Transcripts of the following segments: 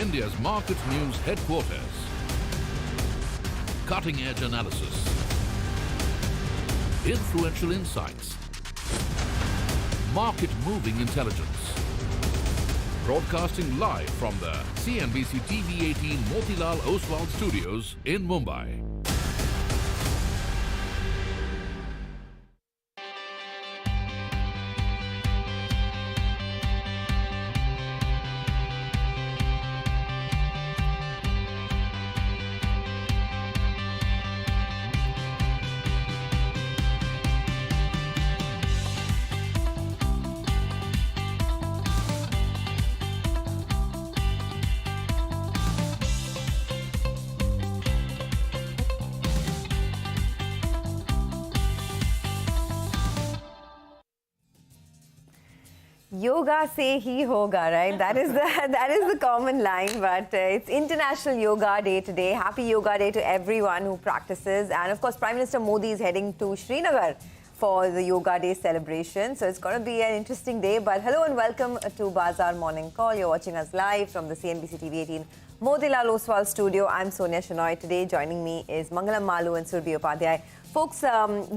India's market news headquarters. Cutting-edge analysis. Influential insights. Market-moving intelligence. Broadcasting live from the CNBC-TV18 Motilal Oswal studios in Mumbai. Yoga se hi hoga, right? That is the common line. But it's International Yoga Day today. Happy Yoga Day to everyone who practices. And of course, Prime Minister Modi is heading to Srinagar for the Yoga Day celebration. So it's going to be an interesting day. But hello and welcome to Bazaar Morning Call. You're watching us live from the CNBC-TV18 Motilal Oswal studio. I'm Sonia Shenoy. Today joining me is Mangalam Malu and Surbhi Upadhyay. Folks,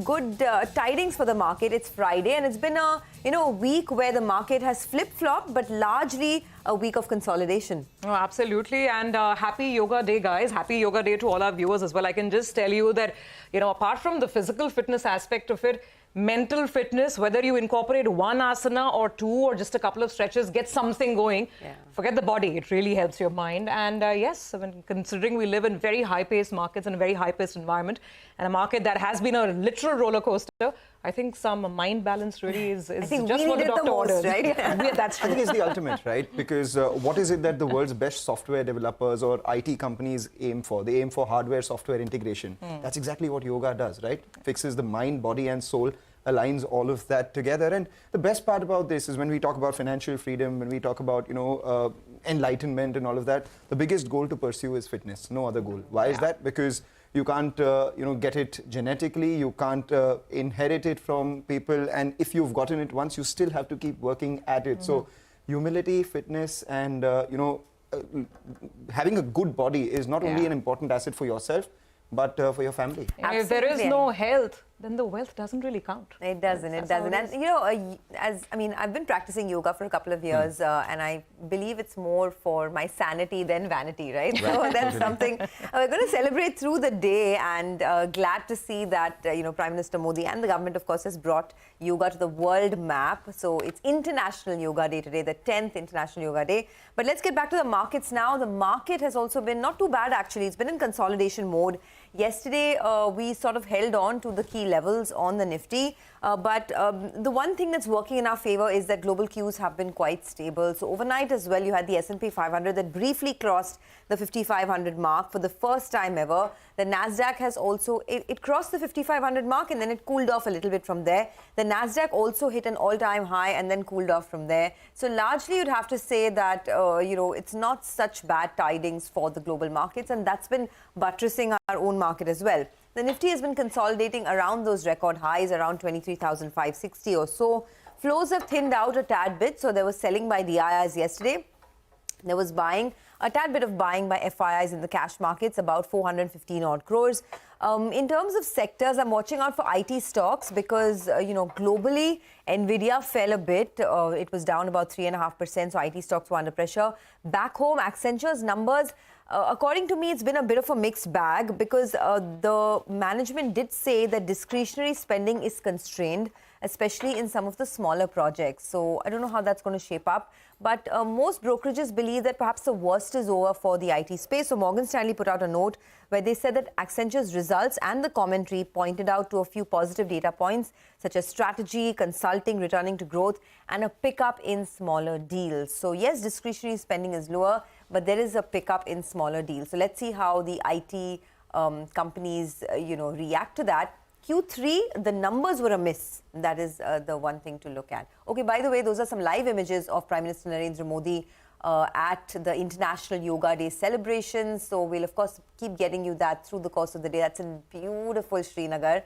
good tidings for the market. It's Friday and it's been a week where the market has flip-flopped, but largely a week of consolidation. Oh, absolutely. And happy Yoga Day, guys. Happy Yoga Day to all our viewers as well. I can just tell you that, apart from the physical fitness aspect of it, mental fitness, whether you incorporate one asana or two or just a couple of stretches, get something going. Yeah. Forget the body. It really helps your mind. And yes, considering we live in very high-paced markets and a very high-paced environment and a market that has been a literal roller coaster, I think some mind balance really is just what the doctor orders. Right? Yeah, that's true. I think it's the ultimate, right? Because what is it that the world's best software developers or IT companies aim for? They aim for hardware-software integration. That's exactly what yoga does, right? Fixes the mind, body and soul, aligns all of that together. And the best part about this is when we talk about financial freedom, when we talk about, enlightenment and all of that, the biggest goal to pursue is fitness, no other goal. Why is that? Because you can't, get it genetically, you can't inherit it from people, and if you've gotten it once, you still have to keep working at it. So humility, fitness, and, having a good body is not only an important asset for yourself, but for your family. If there is no health, then the wealth doesn't really count. It doesn't. It doesn't. And I've been practicing yoga for a couple of years, and I believe it's more for my sanity than vanity, right? So that's something we're going to celebrate through the day, and glad to see that Prime Minister Modi and the government, of course, has brought yoga to the world map. So it's International Yoga Day today, the 10th International Yoga Day. But let's get back to the markets now. The market has also been not too bad, actually. It's been in consolidation mode. Yesterday, we sort of held on to the key levels on the Nifty. But the one thing that's working in our favor is that global cues have been quite stable. So overnight as well, you had the S&P 500 that briefly crossed the 5,500 mark for the first time ever. The Nasdaq has also, it crossed the 5,500 mark and then it cooled off a little bit from there. The Nasdaq also hit an all-time high and then cooled off from there. So largely you'd have to say that, it's not such bad tidings for the global markets, and that's been buttressing our own market as well. The Nifty has been consolidating around those record highs, around 23,560 or so. Flows have thinned out a tad bit, so there was selling by DIIs yesterday. There was buying, a tad bit of buying by FIIs in the cash markets, about 415 odd crores. In terms of sectors, I'm watching out for IT stocks because, globally, Nvidia fell a bit. It was down about 3.5%, so IT stocks were under pressure. Back home, Accenture's numbers, according to me, it's been a bit of a mixed bag because the management did say that discretionary spending is constrained, especially in some of the smaller projects. So I don't know how that's going to shape up. But most brokerages believe that perhaps the worst is over for the IT space. So Morgan Stanley put out a note where they said that Accenture's results and the commentary pointed out to a few positive data points, such as strategy, consulting, returning to growth, and a pickup in smaller deals. So yes, discretionary spending is lower, but there is a pickup in smaller deals. So let's see how the IT companies, react to that. Q3, the numbers were a miss. That is the one thing to look at. Okay, by the way, those are some live images of Prime Minister Narendra Modi at the International Yoga Day celebrations. So we'll, of course, keep getting you that through the course of the day. That's in beautiful Srinagar.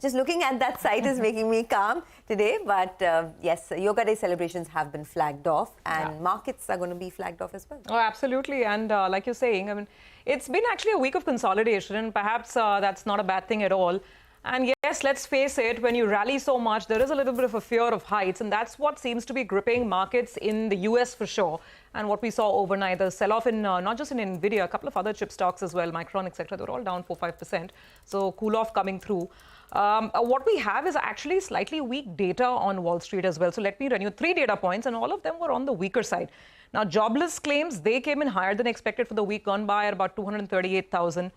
just looking at that site is making me calm today. But yes, Yoga Day celebrations have been flagged off, and markets are going to be flagged off as well. Oh, absolutely. And like you're saying, I mean, it's been actually a week of consolidation, and perhaps that's not a bad thing at all. And yes, let's face it, when you rally so much, there is a little bit of a fear of heights, and that's what seems to be gripping markets in the US for sure. And what we saw overnight, the sell-off in not just in Nvidia, a couple of other chip stocks as well, Micron, etc., they're all down 4-5%. So cool-off coming through. What we have is actually slightly weak data on Wall Street as well. So let me run you 3 data points, and all of them were on the weaker side. Now, jobless claims, they came in higher than expected for the week gone by at about 238,000.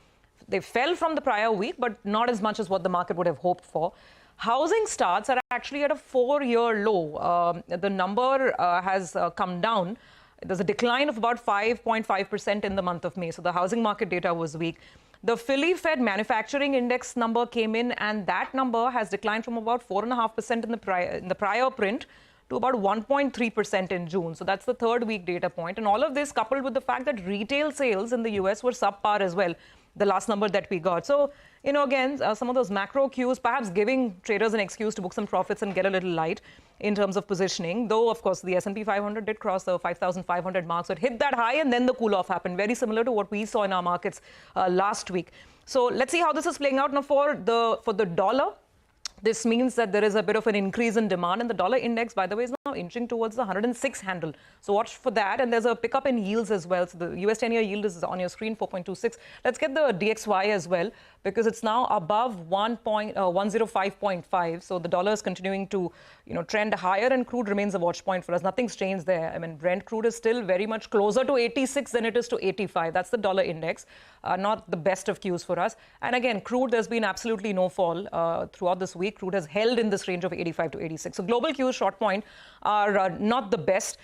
They fell from the prior week, but not as much as what the market would have hoped for. Housing starts are actually at a 4-year low. The number has come down. There's a decline of about 5.5% in the month of May. So the housing market data was weak. The Philly Fed manufacturing index number came in, and that number has declined from about 4.5% in the prior print to about 1.3% in June. So that's the 3rd week data point. And all of this coupled with the fact that retail sales in the US were subpar as well, the last number that we got. So, you know, again, some of those macro cues perhaps giving traders an excuse to book some profits and get a little light in terms of positioning. Though, of course, the S&P 500 did cross the 5,500 mark. So it hit that high, and then the cool-off happened, very similar to what we saw in our markets last week. So let's see how this is playing out. Now, for the dollar, this means that there is a bit of an increase in demand, and the dollar index, by the way, is now inching towards the 106 handle. So watch for that. And there's a pickup in yields as well. So the US 10-year yield is on your screen, 4.26. Let's get the DXY as well, because it's now above 105.5. So the dollar is continuing to, trend higher, and crude remains a watch point for us. Nothing's changed there. I mean, Brent crude is still very much closer to 86 than it is to 85. That's the dollar index. Not the best of cues for us. And again, crude, there's been absolutely no fall throughout this week. Crude has held in this range of 85 to 86. So global cues, short point, are not the best.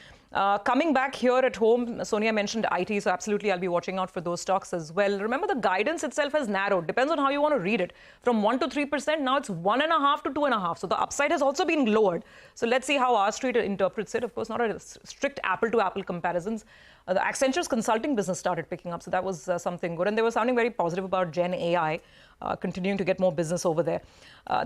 Coming back here at home, Sonia mentioned IT, so absolutely I'll be watching out for those stocks as well. Remember, the guidance itself has narrowed. Depends on how you want to read it. From 1 to 3%, now it's 1.5 to 2.5. So the upside has also been lowered. So let's see how our street interprets it. Of course, not a strict apple-to-apple comparisons. The Accenture's consulting business started picking up, so that was something good. And they were sounding very positive about Gen AI, continuing to get more business over there.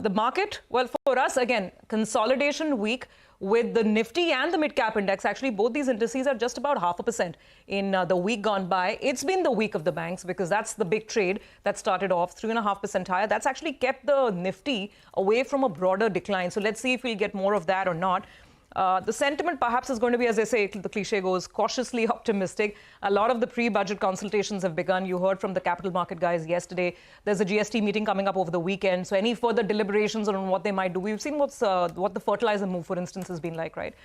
The market, well, for us, again, consolidation week with the Nifty and the mid-cap index. Actually, both these indices are just about 0.5% in the week gone by. It's been the week of the banks, because that's the big trade that started off 3.5% higher. That's actually kept the Nifty away from a broader decline. So let's see if we'll get more of that or not. The sentiment perhaps is going to be, as they say, the cliche goes, cautiously optimistic. A lot of the pre-budget consultations have begun. You heard from the capital market guys yesterday. There's a GST meeting coming up over the weekend. So any further deliberations on what they might do. We've seen what the fertilizer move, for instance, has been like, right?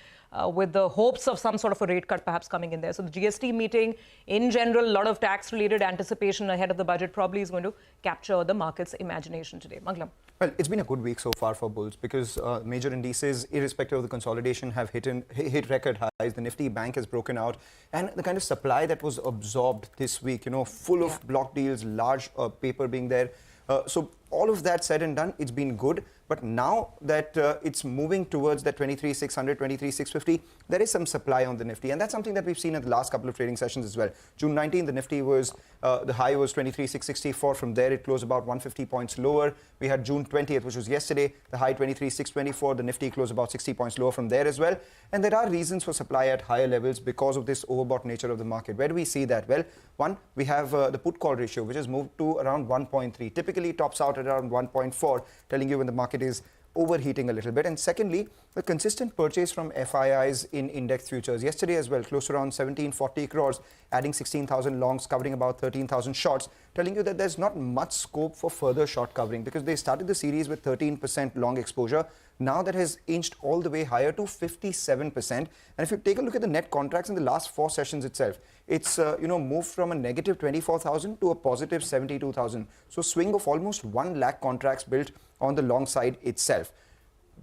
With the hopes of some sort of a rate cut perhaps coming in there. So the GST meeting, in general, a lot of tax-related anticipation ahead of the budget probably is going to capture the market's imagination today. Manglam. Well, it's been a good week so far for bulls, because major indices, irrespective of the consolidation, have hit record highs. The Nifty bank has broken out, and the kind of supply that was absorbed this week, full of block deals, large paper being there. So all of that said and done, it's been good. But now that it's moving towards that 23,600, 23,650, there is some supply on the Nifty. And that's something that we've seen in the last couple of trading sessions as well. June 19, the Nifty was, the high was 23,664. From there, it closed about 150 points lower. We had June 20th, which was yesterday, the high 23,624. The Nifty closed about 60 points lower from there as well. And there are reasons for supply at higher levels because of this overbought nature of the market. Where do we see that? Well, one, we have the put-call ratio, which has moved to around 1.3. Typically tops out at around 1.4, telling you when the market is overheating a little bit. And secondly, the consistent purchase from FIIs in index futures. Yesterday as well, close to around 1740 crores, adding 16,000 longs, covering about 13,000 shorts, telling you that there's not much scope for further short covering, because they started the series with 13% long exposure. Now that has inched all the way higher to 57%. And if you take a look at the net contracts in the last 4 sessions itself, it's moved from a negative 24,000 to a positive 72,000. So swing of almost 1 lakh contracts built on the long side itself.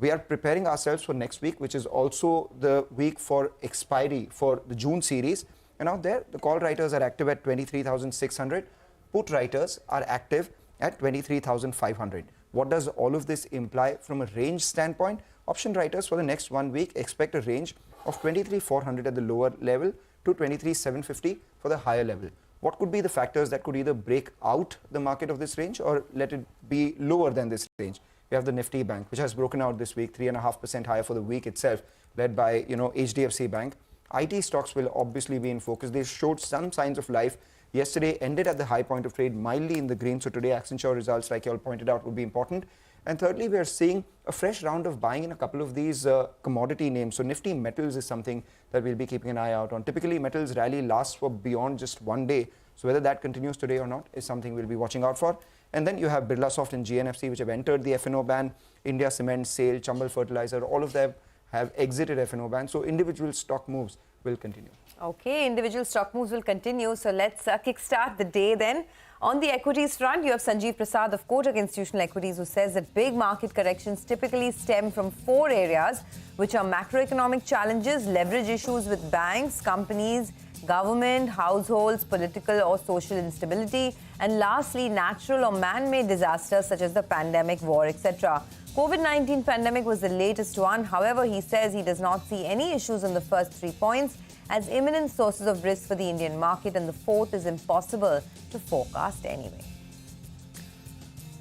We are preparing ourselves for next week, which is also the week for expiry for the June series. And out there, the call writers are active at 23,600. Put writers are active at 23,500. What does all of this imply from a range standpoint? Option writers for the next 1 week expect a range of 23,400 at the lower level to 23,750 for the higher level. What could be the factors that could either break out the market of this range or let it be lower than this range? we have the Nifty Bank, which has broken out this week, 3.5% higher for the week itself, led by, HDFC Bank. IT stocks will obviously be in focus. They showed some signs of life. Yesterday ended at the high point of trade, mildly in the green. So today, Accenture results, like you all pointed out, would be important. And thirdly, we are seeing a fresh round of buying in a couple of these commodity names. So Nifty Metals is something that we'll be keeping an eye out on. Typically, metals rally lasts for beyond just one day. So whether that continues today or not is something we'll be watching out for. And then you have Birlasoft and GNFC, which have entered the F&O ban. India Cement, SAIL, Chambal Fertilizer, all of them have exited F&O ban. So individual stock moves will continue. Okay, individual stock moves will continue. So let's kickstart the day then. On the equities front, you have Sanjeev Prasad of Kotak Institutional Equities, who says that big market corrections typically stem from 4 areas, which are macroeconomic challenges, leverage issues with banks, companies, government, households, political or social instability, and lastly, natural or man-made disasters such as the pandemic, war, etc. COVID-19 pandemic was the latest one. However, he says he does not see any issues on the first 3 points as imminent sources of risk for the Indian market, and the fourth is impossible to forecast anyway.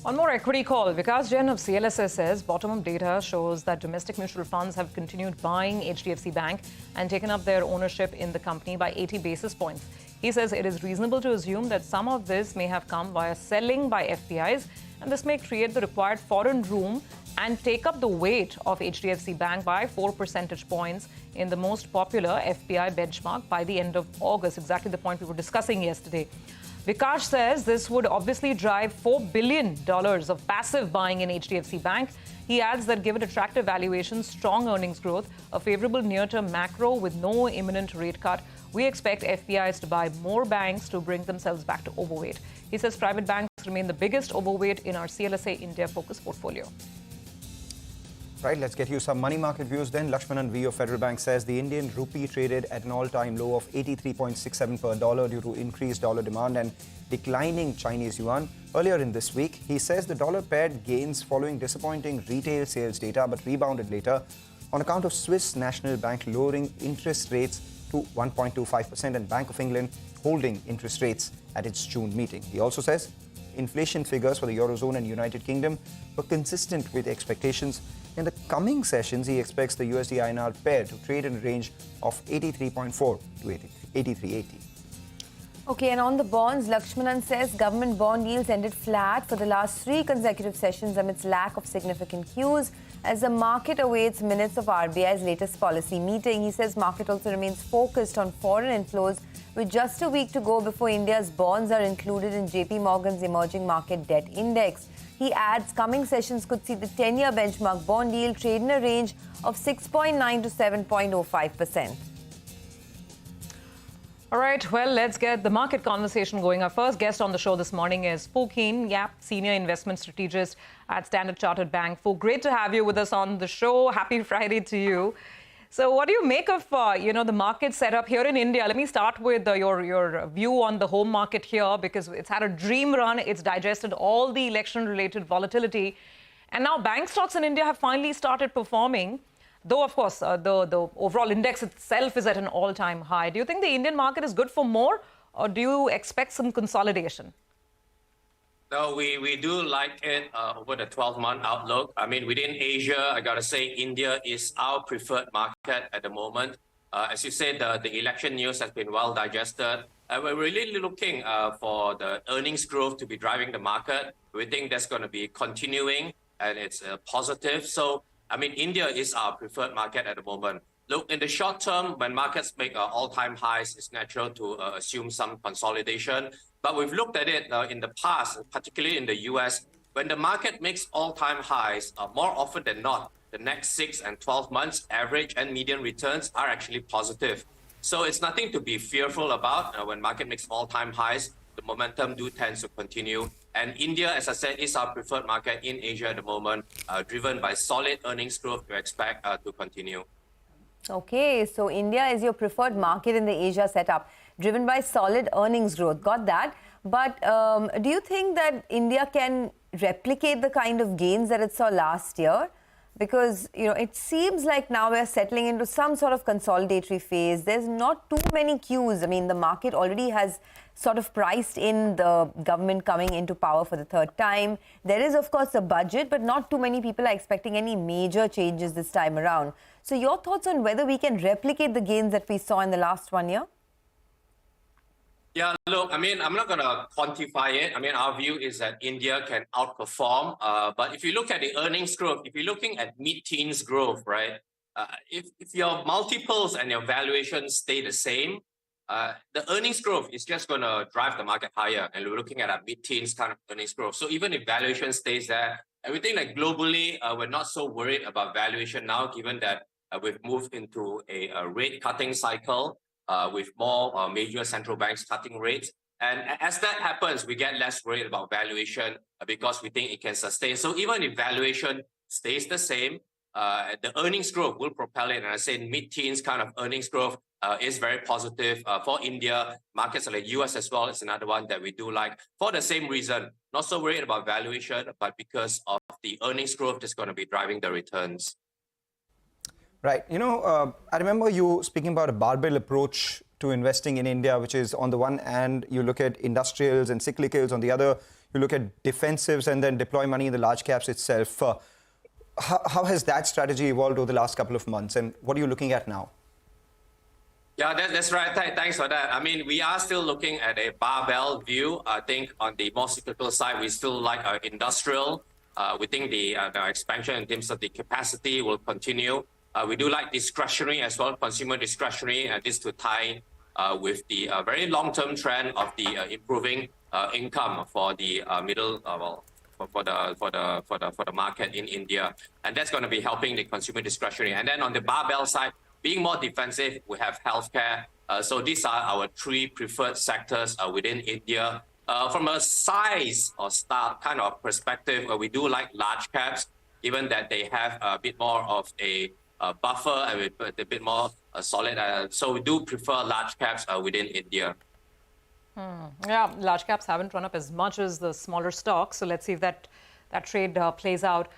One more equity call. Vikas Jain of CLSA says bottom-up data shows that domestic mutual funds have continued buying HDFC Bank and taken up their ownership in the company by 80 basis points. He says it is reasonable to assume that some of this may have come via selling by FPIs, and this may create the required foreign room and take up the weight of HDFC Bank by 4 percentage points in the most popular FPI benchmark by the end of August, exactly the point we were discussing yesterday. Vikash says this would obviously drive $4 billion of passive buying in HDFC Bank. He adds that given attractive valuations, strong earnings growth, a favorable near-term macro with no imminent rate cut, we expect FPIs to buy more banks to bring themselves back to overweight. He says private banks remain the biggest overweight in our CLSA India focus portfolio. Right, let's get you some money market views then. Lakshmanan V of Federal Bank says the Indian rupee traded at an all-time low of 83.67 per dollar due to increased dollar demand and declining Chinese yuan. Earlier in this week, he says the dollar paired gains following disappointing retail sales data but rebounded later on account of Swiss National Bank lowering interest rates to 1.25% and Bank of England holding interest rates at its June meeting. He also says inflation figures for the Eurozone and United Kingdom were consistent with expectations. In the coming sessions, he expects the USD-INR pair to trade in a range of 83.4 to 83.80. Okay, and on the bonds, Lakshmanan says government bond yields ended flat for the last 3 consecutive sessions amidst lack of significant cues. As the market awaits minutes of RBI's latest policy meeting, he says market also remains focused on foreign inflows with just a week to go before India's bonds are included in JP Morgan's Emerging Market Debt Index. He adds coming sessions could see the 10-year benchmark bond yield trade in a range of 6.9 to 7.05%. All right, well, let's get the market conversation going. Our first guest on the show this morning is Phu Keen Yap, Senior Investment Strategist at Standard Chartered Bank. Phu, great to have you with us on the show. Happy Friday to you. So what do you make of, the market setup here in India? Let me start with your view on the home market here, because it's had a dream run. It's digested all the election-related volatility. And now bank stocks in India have finally started performing, though, of course, the overall index itself is at an all-time high. Do you think the Indian market is good for more, or do you expect some consolidation? No, we do like it over the 12-month outlook. I mean, within Asia, I got to say, India is our preferred market at the moment. As you said, the election news has been well digested. We're really looking for the earnings growth to be driving the market. We think that's going to be continuing, and it's positive. So, I mean, India is our preferred market at the moment. Look, in the short term, when markets make all-time highs, it's natural to assume some consolidation. But we've looked at it in the past, particularly in the US, when the market makes all-time highs, more often than not, the next 6 and 12 months, average and median returns are actually positive. So it's nothing to be fearful about. When market makes all-time highs, the momentum tends to continue. And India, as I said, is our preferred market in Asia at the moment, driven by solid earnings growth we expect to continue. Okay, so India is your preferred market in the Asia setup, driven by solid earnings growth. Got that. But do you think that India can replicate the kind of gains that it saw last year? Because, you know, it seems like now we're settling into some sort of consolidatory phase. There's not too many cues. I mean, the market already has sort of priced in the government coming into power for the third time. There is, of course, a budget, but not too many people are expecting any major changes this time around. So your thoughts on whether we can replicate the gains that we saw in the last 1 year? Yeah, look, I mean, I'm not going to quantify it. I mean, our view is that India can outperform. But if you look at the earnings growth, if you're looking at mid-teens growth, right, if your multiples and your valuations stay the same, the earnings growth is just going to drive the market higher. And we're looking at a mid-teens kind of earnings growth. So even if valuation stays there, and we think that globally, we're not so worried about valuation now, given that we've moved into a rate cutting cycle. With more major central banks cutting rates. And as that happens, we get less worried about valuation because we think it can sustain. So even if valuation stays the same, the earnings growth will propel it. And I say mid-teens kind of earnings growth is very positive for India. Markets like US as well is another one that we do like for the same reason. Not so worried about valuation, but because of the earnings growth that's going to be driving the returns. Right. You know, I remember you speaking about a barbell approach to investing in India, which is on the one hand, you look at industrials and cyclicals. On the other, you look at defensives and then deploy money in the large caps itself. How has that strategy evolved over the last couple of months? And what are you looking at now? Yeah, that's right. Thanks for that. I mean, we are still looking at a barbell view. I think on the more cyclical side, we still like our industrial. We think the expansion in terms of the capacity will continue. We do like discretionary as well, consumer discretionary, and this to tie with the very long-term trend of the improving income for the for the market in India, and that's going to be helping the consumer discretionary. And then on the barbell side, being more defensive, we have healthcare. So these are our three preferred sectors within India. From a size or style kind of perspective, we do like large caps, given that they have a bit more of a buffer and a bit more solid. So we do prefer large caps within India. Yeah, large caps haven't run up as much as the smaller stocks. So let's see if that trade plays out.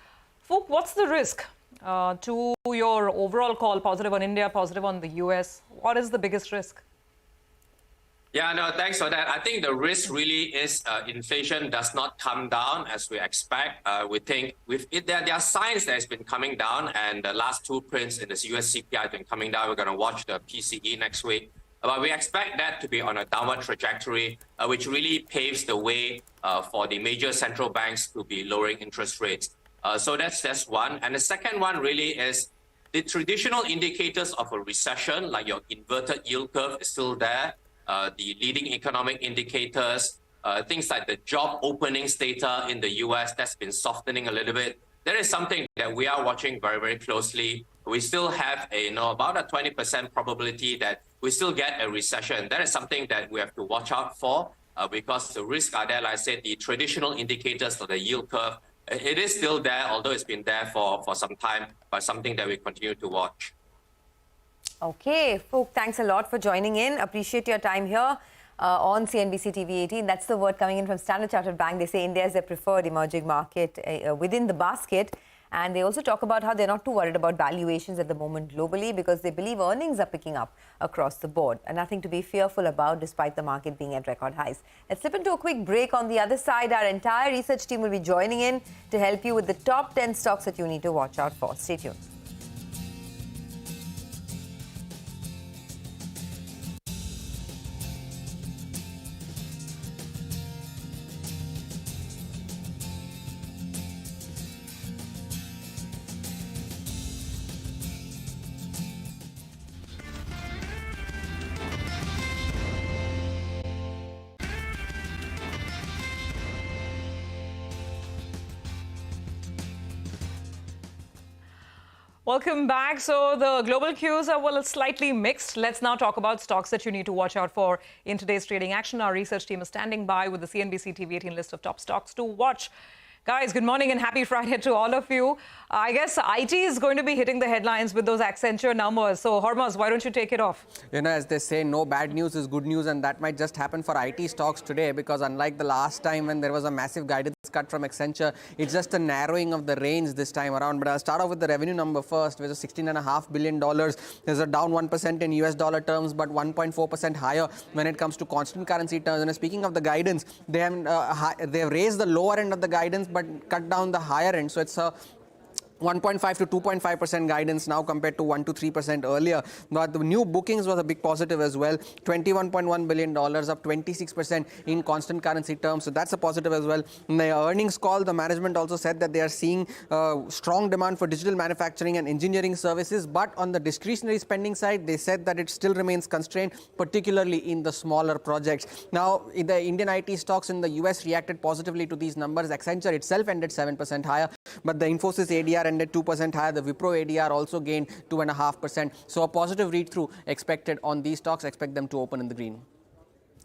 Fook, what's the risk to your overall call? Positive on India, positive on the US. What is the biggest risk? Yeah, no, thanks for that. I think the risk really is inflation does not come down as we expect. We think there are signs that it's been coming down, and the last two prints in the US CPI have been coming down. We're going to watch the PCE next week. But we expect that to be on a downward trajectory, which really paves the way for the major central banks to be lowering interest rates. So that's one. And the second one really is the traditional indicators of a recession, like your inverted yield curve is still there. The leading economic indicators, things like the job openings data in the US, that's been softening a little bit. There is something that we are watching very, very closely. We still have about a 20% probability that we still get a recession. That is something that we have to watch out for because the risks are there. Like I said, the traditional indicators of the yield curve, it is still there, although it's been there for some time, but something that we continue to watch. Okay, Fook, thanks a lot for joining in. Appreciate your time here on CNBC-TV18. That's the word coming in from Standard Chartered Bank. They say India is their preferred emerging market within the basket. And they also talk about how they're not too worried about valuations at the moment globally because they believe earnings are picking up across the board and nothing to be fearful about despite the market being at record highs. Let's slip into a quick break. On the other side, our entire research team will be joining in to help you with the top 10 stocks that you need to watch out for. Stay tuned. Welcome back. So the global cues are, well, slightly mixed. Let's now talk about stocks that you need to watch out for in today's trading action. Our research team is standing by with the CNBC-TV18 list of top stocks to watch. Guys, good morning and happy Friday to all of you. I guess IT is going to be hitting the headlines with those Accenture numbers. So, Hormuz, why don't you take it off? You know, as they say, no bad news is good news, and that might just happen for IT stocks today, because unlike the last time when there was a massive guidance cut from Accenture, it's just a narrowing of the range this time around. But I'll start off with the revenue number first, which is $16.5 billion. There's a down 1% in US dollar terms, but 1.4% higher when it comes to constant currency terms. And speaking of the guidance, they have raised the lower end of the guidance, but cut down the higher end. So it's a 1.5 to 2.5% guidance now compared to 1 to 3% earlier. But the new bookings was a big positive as well. $21.1 billion, up 26% in constant currency terms. So that's a positive as well. In the earnings call, the management also said that they are seeing strong demand for digital manufacturing and engineering services. But on the discretionary spending side, they said that it still remains constrained, particularly in the smaller projects. Now, the Indian IT stocks in the US reacted positively to these numbers. Accenture itself ended 7% higher, but the Infosys ADR ended 2% higher. The Wipro ADR also gained 2.5%. So a positive read-through expected on these stocks. Expect them to open in the green.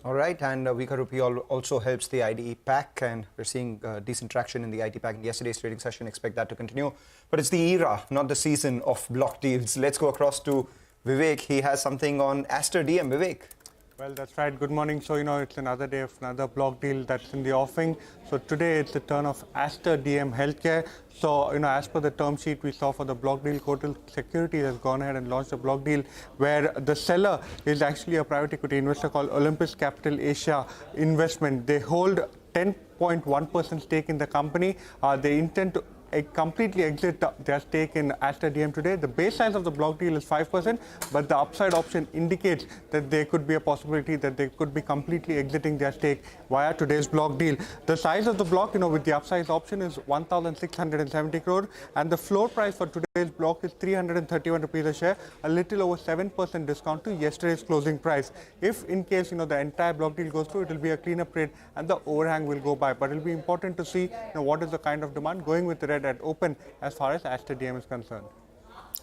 All right, and weaker rupee also helps the IDE pack, and we're seeing decent traction in the IT pack in yesterday's trading session. Expect that to continue. But it's the era, not the season of block deals. Let's go across to Vivek. He has something on Aster DM. Vivek. Well, that's right. Good morning. So, it's another day of another block deal that's in the offing. So, today it's the turn of Aster DM Healthcare. So, as per the term sheet we saw for the block deal, Kotak Securities has gone ahead and launched a block deal where the seller is actually a private equity investor called Olympus Capital Asia Investment. They hold 10.1% stake in the company. They intend to completely exit their stake in Aster DM today. The base size of the block deal is 5%, but the upside option indicates that there could be a possibility that they could be completely exiting their stake via today's block deal. The size of the block, with the upsize option is 1,670 crore, and the floor price for today's block is 331 rupees a share, a little over 7% discount to yesterday's closing price. If in case, the entire block deal goes through, it will be a cleanup trade and the overhang will go by. But it will be important to see, what is the kind of demand going with the red at open as far as Aster DM is concerned.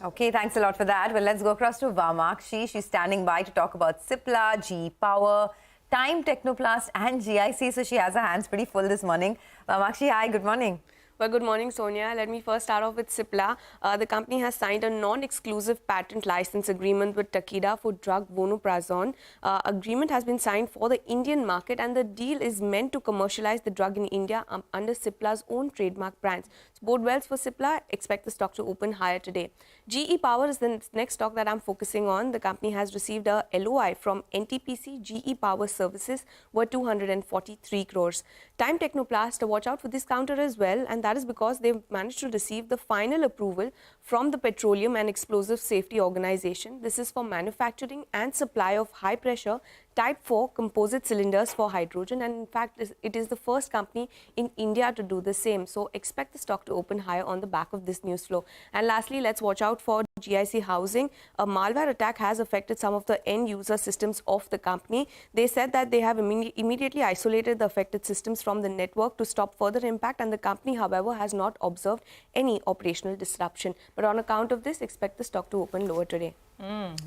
Okay, thanks a lot for that. Well, let's go across to Vamakshi. She's standing by to talk about Cipla, GE Power, Time Technoplast and GIC. So she has her hands pretty full this morning. Vamakshi, hi, good morning. Well, good morning, Sonia. Let me first start off with Cipla. The company has signed a non-exclusive patent license agreement with Takeda for drug vonoprazan. Agreement has been signed for the Indian market, and the deal is meant to commercialize the drug in India under Cipla's own trademark brands. So, bode well for Cipla. Expect the stock to open higher today. GE Power is the next stock that I'm focusing on. The company has received a LOI from NTPC GE Power Services worth 243 crores. Time Technoplast, watch out for this counter as well, and that is because they've managed to receive the final approval from the Petroleum and Explosive Safety Organization. This is for manufacturing and supply of high pressure Type 4 composite cylinders for hydrogen, and in fact it is the first company in India to do the same. So expect the stock to open higher on the back of this news flow. And lastly, let's watch out for GIC Housing. A malware attack has affected some of the end user systems of the company. They said that they have immediately isolated the affected systems from the network to stop further impact, and the company, however, has not observed any operational disruption. But on account of this, expect the stock to open lower today.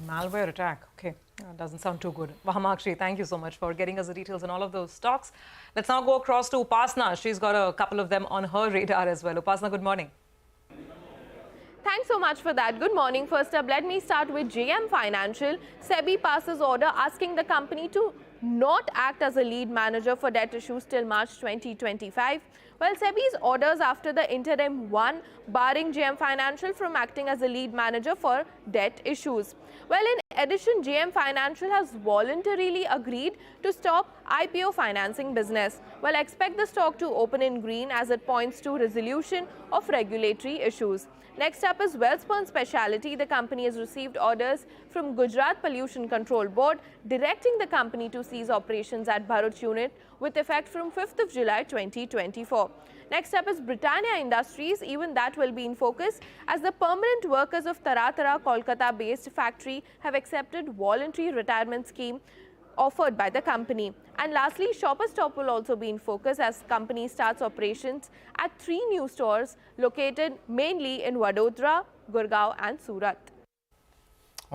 Malware attack. Okay, doesn't sound too good. Vahamakshi, thank you so much for getting us the details on all of those stocks. Let's now go across to Upasna. She's got a couple of them on her radar as well. Upasna, good morning. Thanks so much for that. Good morning. First up, let me start with JM Financial. SEBI passes order asking the company to not act as a lead manager for debt issues till March 2025. Well, SEBI's orders after the interim one, barring JM Financial from acting as a lead manager for debt issues. Well, in addition, JM Financial has voluntarily agreed to stop IPO financing business. Well, expect the stock to open in green as it points to resolution of regulatory issues. Next up is Welspun Specialty. The company has received orders from Gujarat Pollution Control Board directing the company to cease operations at Bharuch unit with effect from 5th of July 2024. Next up is Britannia Industries. Even that will be in focus as the permanent workers of Tara Kolkata-based factory have accepted voluntary retirement scheme offered by the company. And lastly, Shoppers Stop will also be in focus as company starts operations at 3 new stores located mainly in Vadodara, Gurgaon and Surat.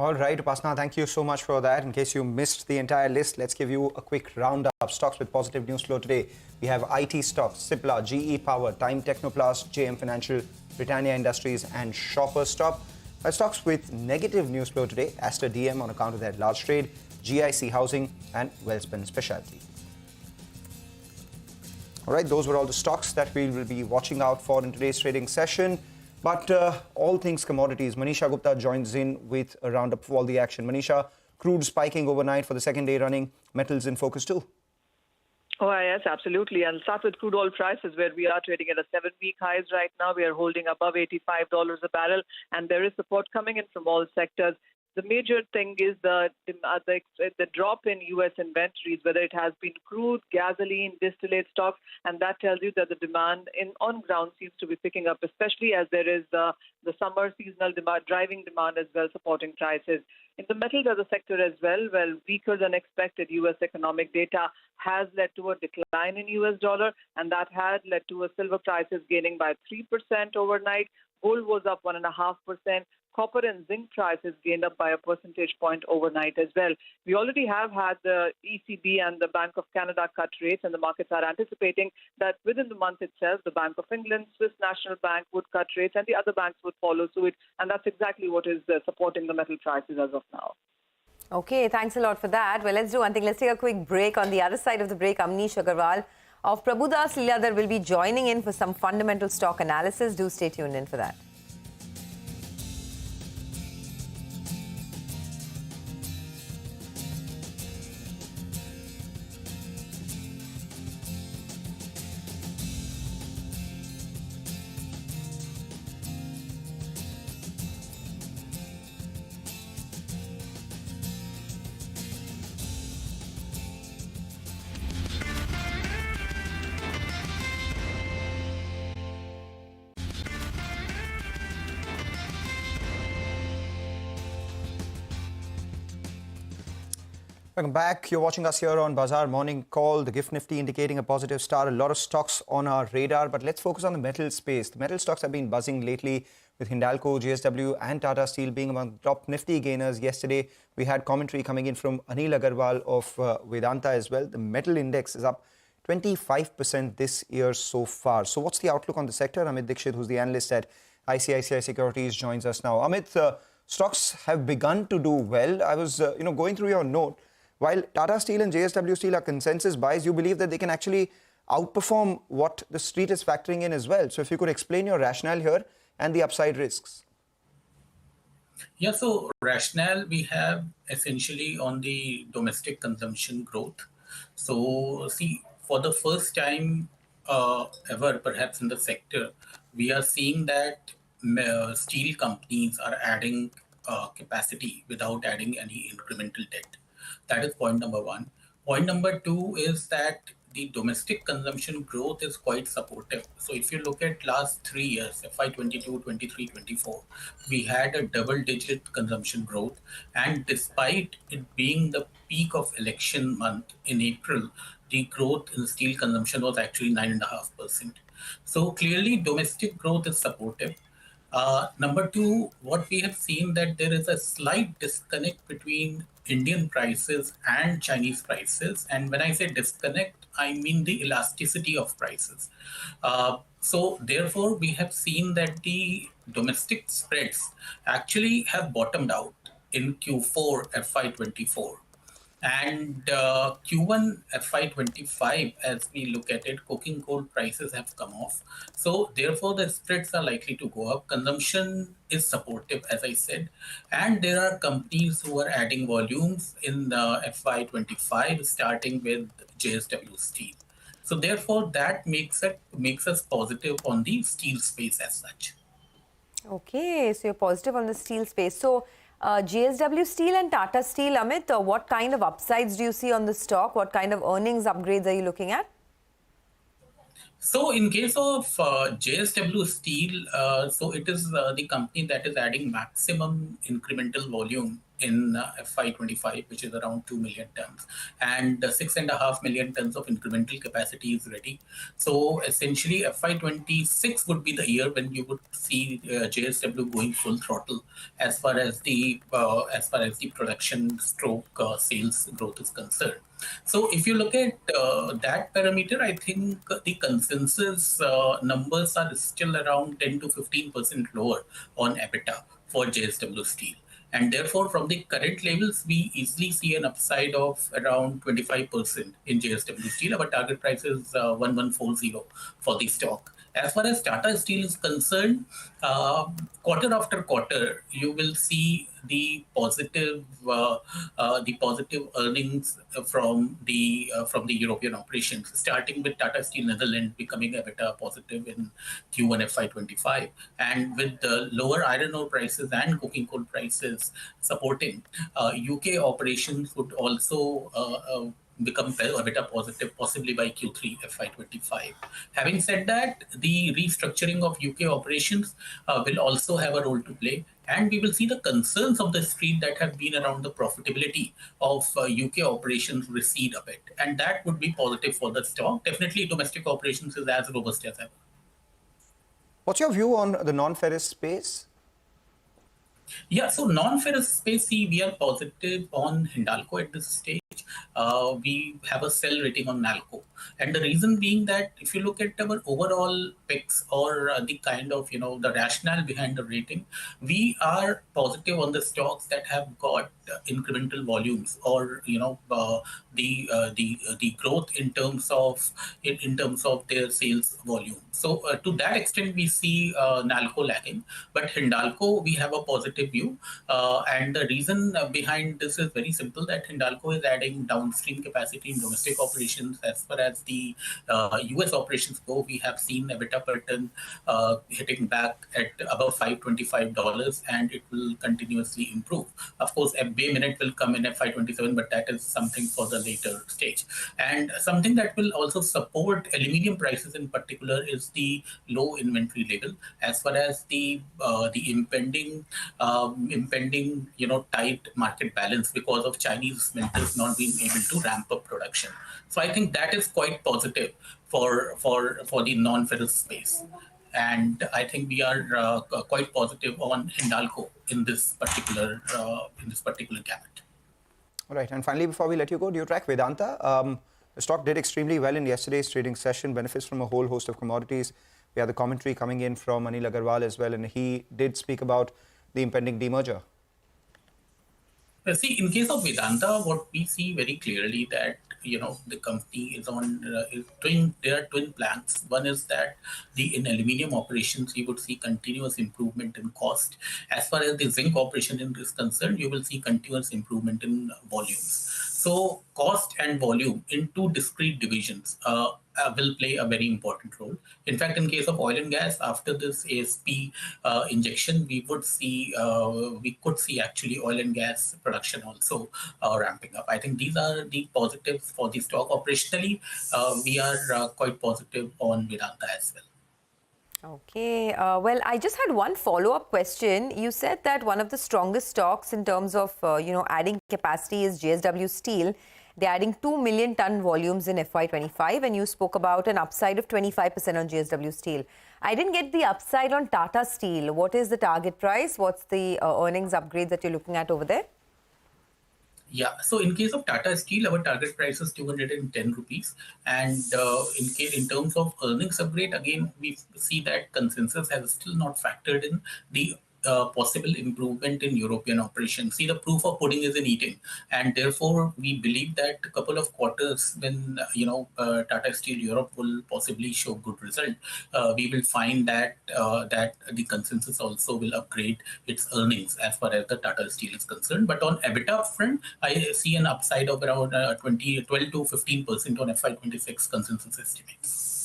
All right, Upasna, thank you so much for that. In case you missed the entire list, let's give you a quick roundup. Stocks with positive news flow today. We have IT stocks, Cipla, GE Power, Time Technoplast, JM Financial, Britannia Industries and Shoppers Stop. Stocks with negative news flow today, Aster DM on account of their large trade, GIC Housing and Welspun Specialty. All right, those were all the stocks that we will be watching out for in today's trading session. But all things commodities, Manisha Gupta joins in with a roundup of all the action. Manisha, crude spiking overnight for the second day running, metals in focus too. Oh, yes, absolutely. I'll start with crude oil prices, where we are trading at a 7-week highs right now. We are holding above $85 a barrel, and there is support coming in from all sectors. The major thing is the drop in U.S. inventories, whether it has been crude, gasoline, distillate stocks, and that tells you that the demand on ground seems to be picking up, especially as there is the summer seasonal demand, driving demand as well, supporting prices. In the metals as a sector as well, weaker than expected U.S. economic data has led to a decline in U.S. dollar, and that had led to a silver prices gaining by 3% overnight. Gold was up 1.5%. Copper and zinc prices gained up by a percentage point overnight as well. We already have had the ECB and the Bank of Canada cut rates, and the markets are anticipating that within the month itself, the Bank of England, Swiss National Bank would cut rates and the other banks would follow suit. And that's exactly what is supporting the metal prices as of now. Okay, thanks a lot for that. Well, let's do one thing. Let's take a quick break. On the other side of the break, Amnish Agarwal of Prabhudas Leeladhar will be joining in for some fundamental stock analysis. Do stay tuned in for that. Welcome back. You're watching us here on Bazaar Morning Call. The GIFT Nifty indicating a positive start. A lot of stocks on our radar, but let's focus on the metal space. The metal stocks have been buzzing lately, with Hindalco, JSW and Tata Steel being among the top Nifty gainers. Yesterday, we had commentary coming in from Anil Agarwal of Vedanta as well. The metal index is up 25% this year so far. So what's the outlook on the sector? Amit Dixit, who's the analyst at ICICI Securities, joins us now. Amit, stocks have begun to do well. I was going through your note. While Tata Steel and JSW Steel are consensus buys, you believe that they can actually outperform what the street is factoring in as well. So if you could explain your rationale here and the upside risks. Yeah, so rationale we have essentially on the domestic consumption growth. So see, for the first time ever perhaps in the sector, we are seeing that steel companies are adding capacity without adding any incremental debt. That is point number one. Point number two is that the domestic consumption growth is quite supportive. So if you look at last 3 years, FY22, 23, 24, we had a double-digit consumption growth. And despite it being the peak of election month in April, the growth in steel consumption was actually 9.5%. So clearly domestic growth is supportive. Number two, what we have seen that there is a slight disconnect between Indian prices and Chinese prices. And when I say disconnect, I mean the elasticity of prices. So therefore, we have seen that the domestic spreads actually have bottomed out in Q4 FY24. And Q1 FY25, as we look at it, coking coal prices have come off. So therefore, the spreads are likely to go up. Consumption is supportive, as I said. And there are companies who are adding volumes in the FY25, starting with JSW Steel. So therefore, that makes us positive on the steel space as such. Okay, so you're positive on the steel space. So JSW Steel and Tata Steel, Amit, what kind of upsides do you see on the stock? What kind of earnings upgrades are you looking at? So in case of JSW Steel, so it is the company that is adding maximum incremental volume in FY25, which is around 2 million tons, and 6.5 million tons of incremental capacity is ready. So essentially, FY26 would be the year when you would see JSW going full throttle as far as the production stroke sales growth is concerned. So if you look at that parameter, I think the consensus numbers are still around 10 to 15% lower on EBITDA for JSW Steel. And therefore, from the current levels, we easily see an upside of around 25% in JSW Steel. Our target price is 1140 for the stock. As far as Tata Steel is concerned, quarter after quarter, you will see the positive earnings from the European operations, starting with Tata Steel Netherlands becoming EBITDA positive in Q1 FY25, and with the lower iron ore prices and coking coal prices supporting, UK operations would also become EBITDA positive, possibly by Q3 FY25. Having said that, the restructuring of UK operations will also have a role to play, and we will see the concerns of the street that have been around the profitability of UK operations recede a bit, and that would be positive for the stock. Definitely, domestic operations is as robust as ever. What's your view on the non-ferrous space? Yeah, so non-ferrous space, we are positive on Hindalco at this stage. We have a sell rating on Nalco. And the reason being that if you look at our overall picks or the kind of, the rationale behind the rating, we are positive on the stocks that have got incremental volumes or, the growth in terms of their sales volume. So to that extent, we see Nalco lagging, but Hindalco, we have a positive view. And the reason behind this is very simple, that Hindalco is adding downstream capacity in domestic operations. As far as the US operations go, we have seen EBITDA per ton hitting back at above $525, and it will continuously improve. Of course, a Bay Minute will come in FY27, but that is something for the later stage. And something that will also support aluminium prices in particular is the low inventory level, as far as the impending tight market balance because of Chinese smelters not being able to ramp up production. So I think that is quite positive for the non-ferrous space. And I think we are quite positive on Hindalco in this particular gamut. All right. And finally, before we let you go, do you track Vedanta? The stock did extremely well in yesterday's trading session, benefits from a whole host of commodities. We had the commentary coming in from Anil Agarwal as well, and he did speak about the impending demerger. See, in case of Vedanta, what we see very clearly that the company is there are twin plans. One is that in aluminium operations, you would see continuous improvement in cost. As far as the zinc operation is concerned, you will see continuous improvement in volumes. So cost and volume in two discrete divisions will play a very important role. In fact, in case of oil and gas, after this ASP injection, we could see actually oil and gas production also ramping up. I think these are the positives for the stock. Operationally, we are quite positive on Vedanta as well. Okay. Well, I just had one follow-up question. You said that one of the strongest stocks in terms of, adding capacity is JSW Steel. They're adding 2 million ton volumes in FY25, and you spoke about an upside of 25% on JSW Steel. I didn't get the upside on Tata Steel. What is the target price? What's the earnings upgrade that you're looking at over there? Yeah, so in case of Tata Steel, our target price is 210 rupees. And in terms of earnings upgrade, again, we see that consensus has still not factored in the possible improvement in European operations. See, the proof of pudding is in eating, and therefore we believe that a couple of quarters when Tata Steel Europe will possibly show good result, we will find that the consensus also will upgrade its earnings as far as the Tata Steel is concerned. But on EBITDA front, I see an upside of around 12 to 15% on FY26 consensus estimates.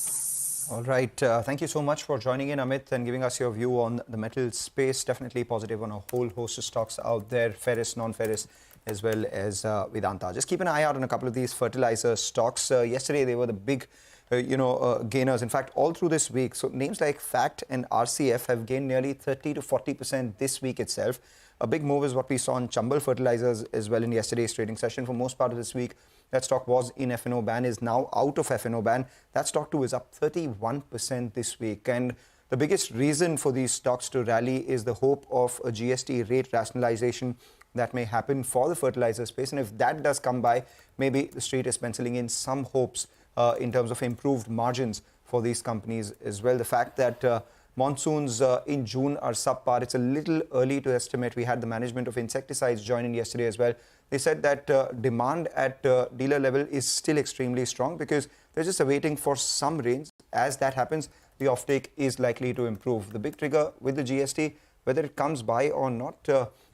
All right. Thank you so much for joining in, Amit, and giving us your view on the metal space. Definitely positive on a whole host of stocks out there, ferrous, non-ferrous, as well as Vedanta. Just keep an eye out on a couple of these fertilizer stocks. Yesterday, they were the big gainers. In fact, all through this week. So names like FACT and RCF have gained nearly 30 to 40% this week itself. A big move is what we saw in Chambal Fertilizers as well in yesterday's trading session. For most part of this week, that stock was in F&O ban, is now out of F&O ban. That stock too is up 31% this week. And the biggest reason for these stocks to rally is the hope of a GST rate rationalization that may happen for the fertilizer space. And if that does come by, maybe the street is penciling in some hopes in terms of improved margins for these companies as well. The fact that monsoons in June are subpar, it's a little early to estimate. We had the management of insecticides join in yesterday as well. They said that demand at dealer level is still extremely strong because they're just awaiting for some rains. As that happens, the offtake is likely to improve. The big trigger with the GST, whether it comes by or not,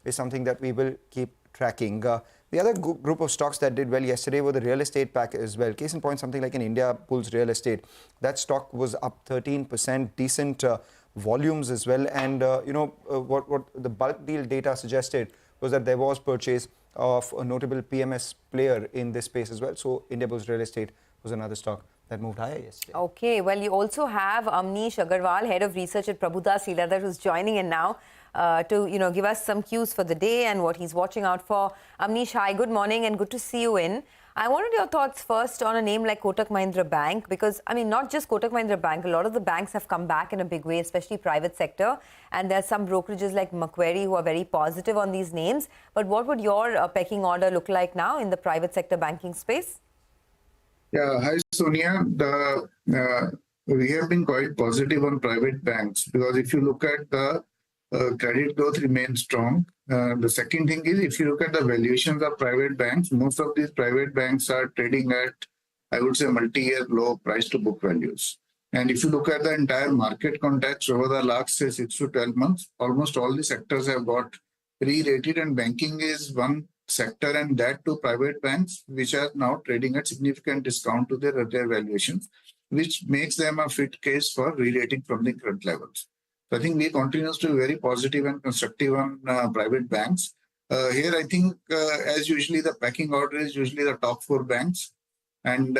is something that we will keep tracking. The other group of stocks that did well yesterday were the real estate pack as well. Case in point, something like an India Bulls Real Estate. That stock was up 13%, decent volumes as well. And, what the bulk deal data suggested was that there was purchase of a notable PMS player in this space as well. So India Bulls Real Estate was another stock that moved higher yesterday. Okay, well, you also have Amnish Agarwal, Head of Research at Prabhudas Lilladher, who's joining in now to give us some cues for the day and what he's watching out for. Amnish, hi, good morning and good to see you in. I wanted your thoughts first on a name like Kotak Mahindra Bank because, I mean, not just Kotak Mahindra Bank, a lot of the banks have come back in a big way, especially private sector. And there's some brokerages like Macquarie who are very positive on these names. But what would your pecking order look like now in the private sector banking space? Yeah, hi Sonia. We have been quite positive on private banks because if you look at the credit growth remains strong. The second thing is if you look at the valuations of private banks, most of these private banks are trading at, I would say, multi-year low price to book values. And if you look at the entire market context over the last, say, 6 to 12 months, almost all the sectors have got re-rated and banking is one sector and that to private banks, which are now trading at significant discount to their valuations, which makes them a fit case for re-rating from the current levels. So I think we continue to be very positive and constructive on private banks. Here, I think, as usually, the pecking order is usually the top 4 banks and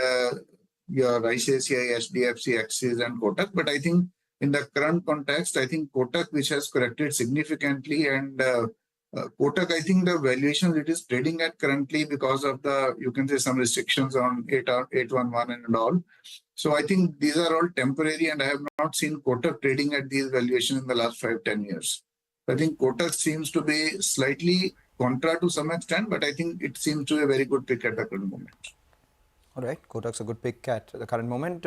your ICICI, HDFC, Axis and Kotak. But I think in the current context, I think Kotak, which has corrected significantly and Kotak, I think the valuation it is trading at currently because of the, you can say, some restrictions on 811 and all. So I think these are all temporary and I have not seen Kotak trading at these valuations in the last 5-10 years. I think Kotak seems to be slightly contra to some extent, but I think it seems to be a very good pick at the current moment. All right, Kotak's a good pick at the current moment.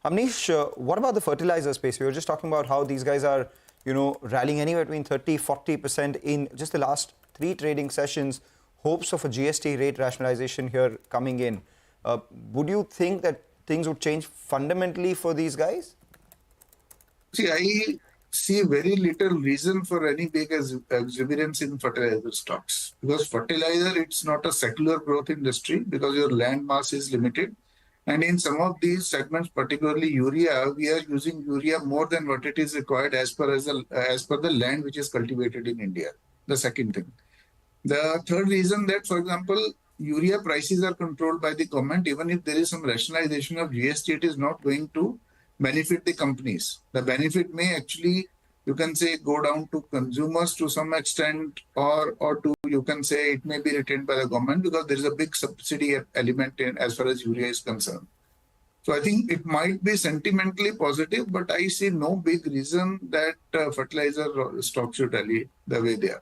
Amnish, what about the fertilizer space? We were just talking about how these guys are rallying anywhere between 30-40% in just the last 3 trading sessions. Hopes of a GST rate rationalization here coming in. Would you think that things would change fundamentally for these guys? See, I see very little reason for any big exuberance in fertilizer stocks. Because fertilizer, it's not a secular growth industry because your land mass is limited. And in some of these segments, particularly urea, we are using urea more than what it is required as per the land which is cultivated in India. The second thing. The third reason that, for example, urea prices are controlled by the government. Even if there is some rationalization of GST, it is not going to benefit the companies. The benefit may actually, you can say, go down to consumers to some extent, or to, you can say, it may be retained by the government because there is a big subsidy element in as far as urea is concerned. So I think it might be sentimentally positive, but I see no big reason that fertilizer stocks should rally the way they are.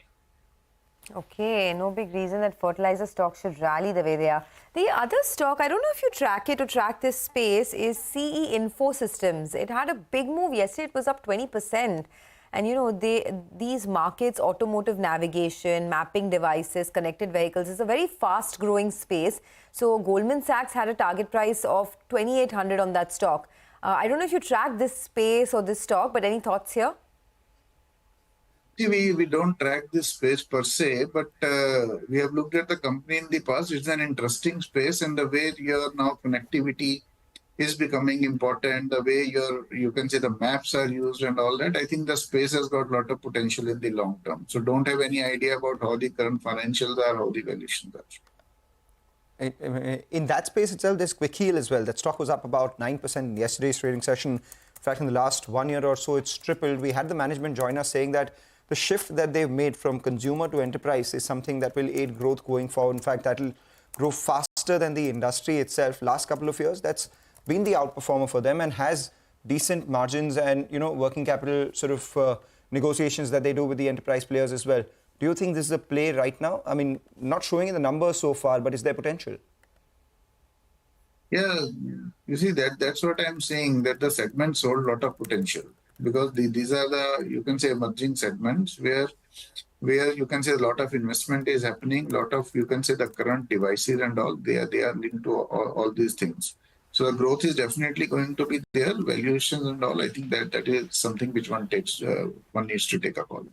Okay, no big reason that fertilizer stocks should rally the way they are. The other stock, I don't know if you track it or track this space, is CE Info Systems. It had a big move yesterday. It was up 20%. And, these markets, automotive navigation, mapping devices, connected vehicles, is a very fast-growing space. So Goldman Sachs had a target price of 2,800 on that stock. I don't know if you track this space or this stock, but any thoughts here? We don't track this space per se, but we have looked at the company in the past. It's an interesting space, and the way your now connectivity is becoming important, the way you can say the maps are used and all that, I think the space has got a lot of potential in the long term. So don't have any idea about how the current financials are, how the valuations are. in that space itself, there's Quick Heal as well. That stock was up about 9% in yesterday's trading session. In fact, in the last 1 year or so, it's tripled. We had the management join us saying that the shift that they've made from consumer to enterprise is something that will aid growth going forward. In fact, that will grow faster than the industry itself. Last couple of years, that's been the outperformer for them and has decent margins and, working capital sort of negotiations that they do with the enterprise players as well. Do you think this is a play right now? I mean, not showing in the numbers so far, but is there potential? Yeah, you see, that's what I'm saying, that the segment sold a lot of potential, because these are the, you can say, emerging segments where you can say a lot of investment is happening, lot of, you can say, the current devices and all, they are linked to all these things. So the growth is definitely going to be there, valuations and all. I think that is something which one needs to take a call.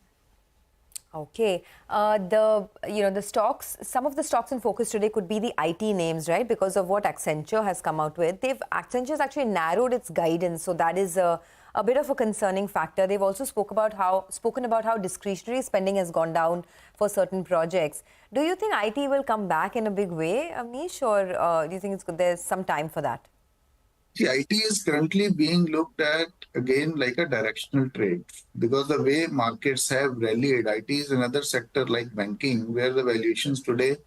Okay, the stocks, some of the stocks in focus today could be the IT names, right? Because of what Accenture has come out with. Accenture's actually narrowed its guidance, so that is a bit of a concerning factor. They've also spoken about how discretionary spending has gone down for certain projects. Do you think IT will come back in a big way, Amish, or do you think there's some time for that? See, IT is currently being looked at again like a directional trade, because the way markets have rallied, IT is another sector like banking, where the valuations today,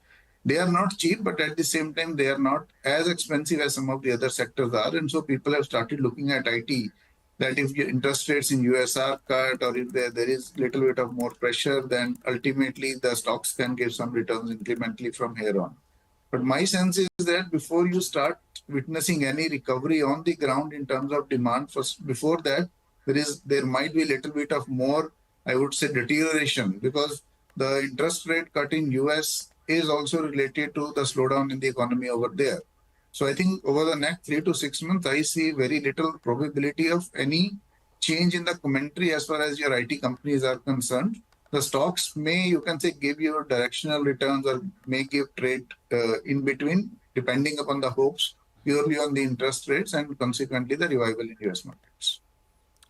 they are not cheap, but at the same time, they are not as expensive as some of the other sectors are. And so people have started looking at IT, that if your interest rates in US are cut, or if there is little bit of more pressure, then ultimately the stocks can give some returns incrementally from here on. But my sense is that before you start witnessing any recovery on the ground in terms of demand, before that, there might be a little bit of more, I would say, deterioration, because the interest rate cut in US is also related to the slowdown in the economy over there. So I think over the next 3 to 6 months, I see very little probability of any change in the commentary as far as your IT companies are concerned. The stocks may, you can say, give you directional returns or may give trade in between, depending upon the hopes, purely on the interest rates and consequently the revival in US markets.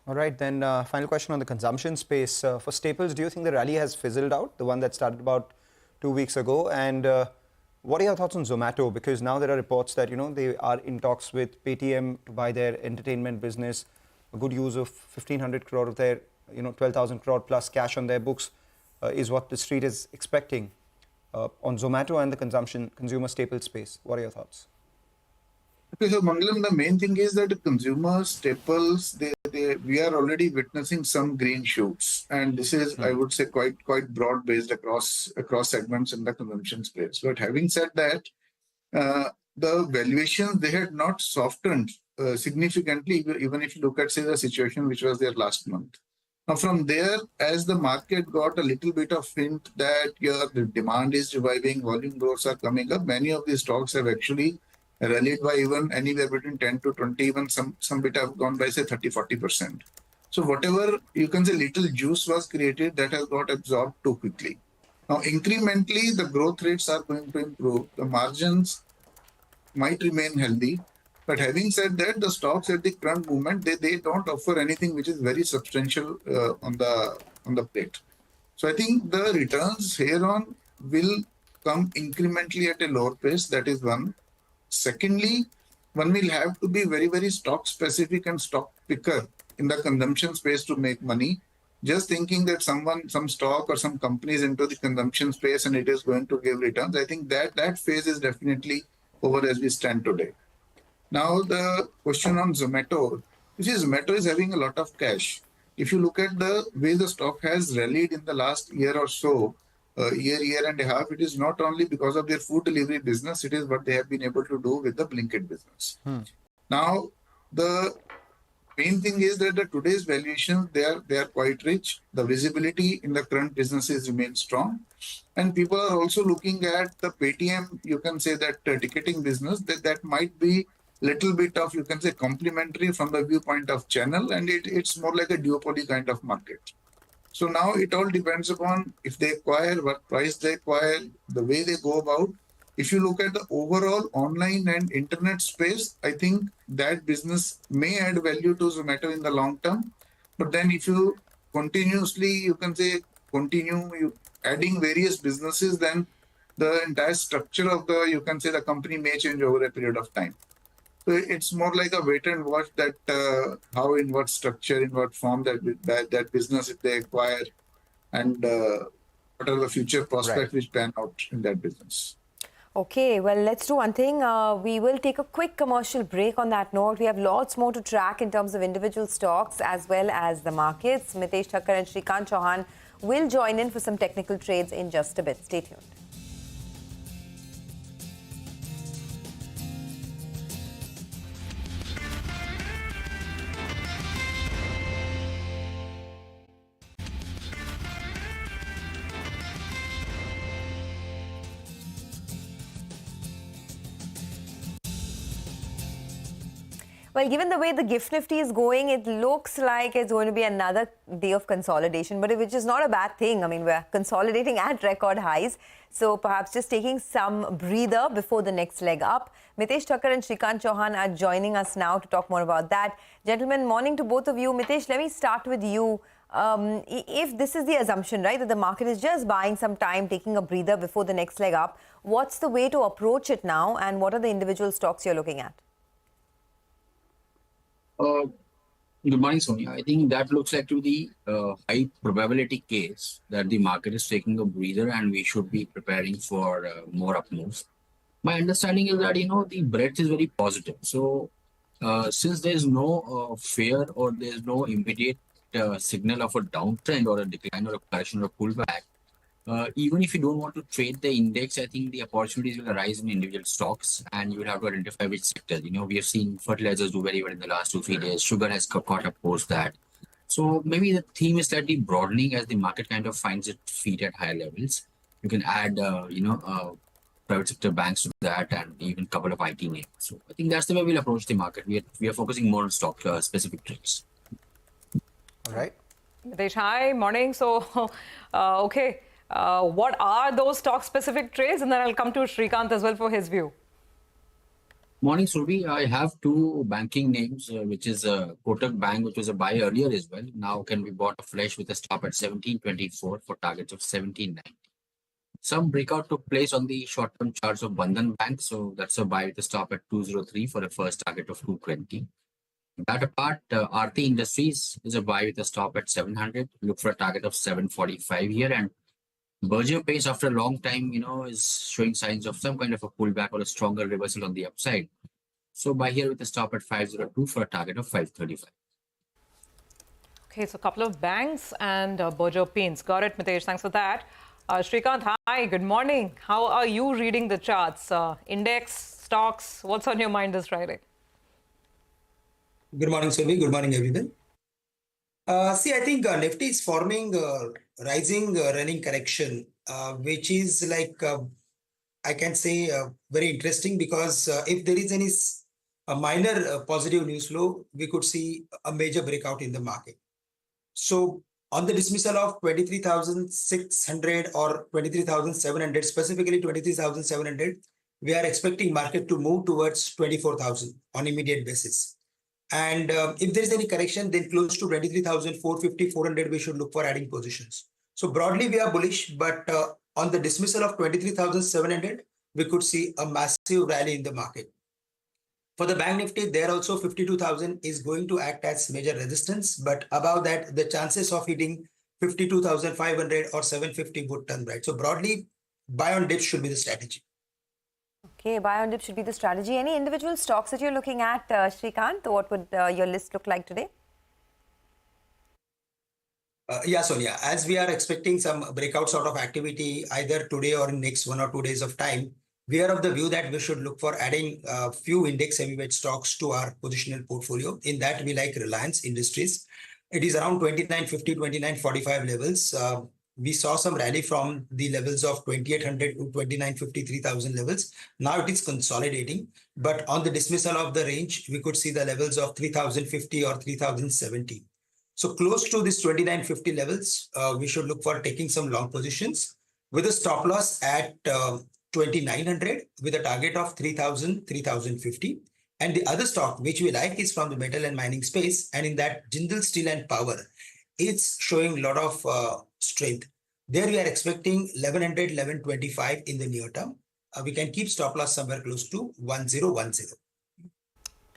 All right, then final question on the consumption space. For staples, do you think the rally has fizzled out, the one that started about 2 weeks ago? And what are your thoughts on Zomato? Because now there are reports that, they are in talks with Paytm to buy their entertainment business, a good use of 1,500 crore of their 12,000 crore plus cash on their books is what the street is expecting on Zomato and the consumer staple space. What are your thoughts? Okay, so Mangalam, the main thing is that the consumer staples, we are already witnessing some green shoots, and this is, I would say, quite broad based across segments in the consumption space. But having said that, the valuations, they had not softened significantly, even if you look at, say, the situation which was there last month. Now, from there, as the market got a little bit of hint that the demand is reviving, volume growths are coming up, many of these stocks have actually rallied by even anywhere between 10 to 20, even some bit have gone by, say, 30-40%. So whatever, you can say, little juice was created, that has got absorbed too quickly. Now, incrementally, the growth rates are going to improve. The margins might remain healthy. But having said that, the stocks at the current moment, they don't offer anything which is very substantial on the plate. So I think the returns here on will come incrementally at a lower pace. That is one. Secondly, one will have to be very, very stock specific and stock picker in the consumption space to make money. Just thinking that some stock or some companies into the consumption space and it is going to give returns, I think that phase is definitely over as we stand today. Now, the question on Zomato, you see, Zomato is having a lot of cash. If you look at the way the stock has rallied in the last year or so, year and a half, it is not only because of their food delivery business, it is what they have been able to do with the Blinkit business. Now, the main thing is that today's valuations, they are quite rich. The visibility in the current businesses remains strong. And people are also looking at the Paytm, you can say that ticketing business, that might be little bit of, you can say, complementary from the viewpoint of channel, and it's more like a duopoly kind of market. So now it all depends upon if they acquire, what price they acquire, the way they go about. If you look at the overall online and internet space, I think that business may add value to Zomato in the long term. But then if you continuously, you can say, continue adding various businesses, then the entire structure of the, you can say, the company may change over a period of time. So it's more like a wait and watch that how, in what structure, in what form that business if they acquire, and what are the future prospects which pan out in that business. Okay, well, let's do one thing. We will take a quick commercial break on that note. We have lots more to track in terms of individual stocks as well as the markets. Mitesh Thakkar and Shrikant Chauhan will join in for some technical trades in just a bit. Stay tuned. Well, given the way the GIFT Nifty is going, it looks like it's going to be another day of consolidation, but which is not a bad thing. I mean, we're consolidating at record highs, so perhaps just taking some breather before the next leg up. Mitesh Thakkar and Shrikant Chauhan are joining us now to talk more about that. Gentlemen, morning to both of you. Mitesh, let me start with you. If this is the assumption, right, that the market is just buying some time, taking a breather before the next leg up, what's the way to approach it now, and what are the individual stocks you're looking at? Good morning, Sonia. I think that looks like to the high probability case that the market is taking a breather and we should be preparing for more up moves. My understanding is that, the breadth is very positive. So since there is no fear or there is no immediate signal of a downtrend or a decline or a correction or a pullback, even if you don't want to trade the index, I think the opportunities will arise in individual stocks and you will have to identify which sectors. We have seen fertilizers do very well in the last 2-3 days. Sugar has caught up post that. So maybe the theme is slightly broadening as the market kind of finds its feet at higher levels. You can add, private sector banks to that and even a couple of IT names. So I think that's the way we'll approach the market. We are focusing more on stock specific trades. All right. Mitesh, hi, morning. So, okay. What are those stock-specific trades? And then I'll come to Shrikant as well for his view. Morning, Surbi. I have two banking names, which is Kotak Bank, which was a buy earlier as well. Now can be bought afresh with a stop at 1724 for targets of 1790. Some breakout took place on the short-term charts of Bandhan Bank. So that's a buy with a stop at 203 for a first target of 220. That apart, Aarti Industries is a buy with a stop at 700. Look for a target of 745 here. And Berger Pace, after a long time, is showing signs of some kind of a pullback or a stronger reversal on the upside. So buy here with a stop at 502 for a target of 535. Okay, so a couple of banks and Berger Paints. Got it, Mitesh. Thanks for that. Shrikant, hi, good morning. How are you reading the charts? Index, stocks, what's on your mind this Friday? Good morning, Surbi. Good morning, everyone. See, I think Nifty is forming rising running correction, which is like, I can say, very interesting because if there is any a minor positive news flow, we could see a major breakout in the market. So on the dismissal of 23,600 or 23,700, specifically 23,700, we are expecting market to move towards 24,000 on immediate basis. And if there is any correction, then close to 23,450, 400, we should look for adding positions. So broadly, we are bullish, but on the dismissal of 23,700, we could see a massive rally in the market. For the Bank Nifty, there also 52,000 is going to act as major resistance, but above that, the chances of hitting 52,500 or 750 would turn bright. So broadly, buy on dips should be the strategy. Okay, buy on dip should be the strategy. Any individual stocks that you're looking at, Shrikant? What would your list look like today? Yeah, Sonia, as we are expecting some breakout sort of activity either today or in next 1 or 2 days of time, we are of the view that we should look for adding a few index heavyweight stocks to our positional portfolio. In that, we like Reliance Industries. It is around 2950, 2945 levels. We saw some rally from the levels of 2800 to 2950, 3000 levels. Now it is consolidating, but on the dismissal of the range, we could see the levels of 3050 or 3070. So close to this 2950 levels, we should look for taking some long positions with a stop loss at 2900 with a target of 3000, 3050. And the other stock which we like is from the metal and mining space. And in that, Jindal Steel and Power is showing a lot of strength. There we are expecting 1100, 1125 in the near term. We can keep stop loss somewhere close to 1010.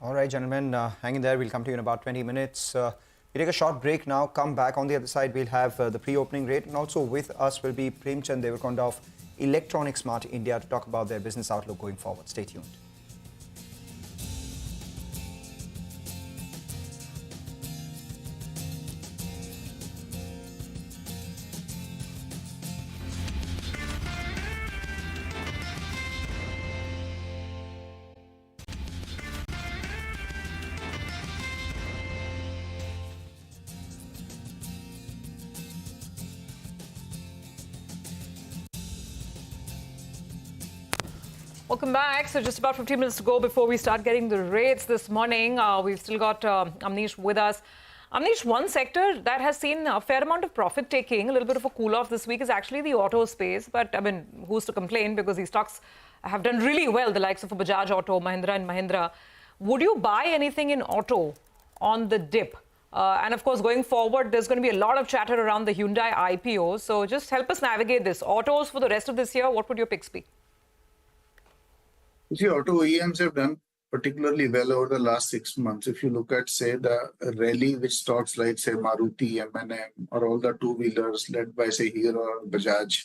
All right, gentlemen, hang in there. We'll come to you in about 20 minutes. We take a short break now, come back. On the other side, we'll have the pre-opening rate. And also with us will be Premchand Devarakonda of Electronic Smart India to talk about their business outlook going forward. Stay tuned. Welcome back. So just about 15 minutes to go before we start getting the rates this morning. We've still got Amnish with us. Amnish, one sector that has seen a fair amount of profit taking, a little bit of a cool off this week is actually the auto space. But I mean, who's to complain, because these stocks have done really well, the likes of Bajaj Auto, Mahindra and Mahindra. Would you buy anything in auto on the dip? And of course, going forward, there's going to be a lot of chatter around the Hyundai IPO. So just help us navigate this. Autos for the rest of this year, what would your picks be? You see, auto OEMs have done particularly well over the last 6 months. If you look at, say, the rally which stocks like, say, Maruti, M&M, or all the two-wheelers led by, say, Hero or Bajaj,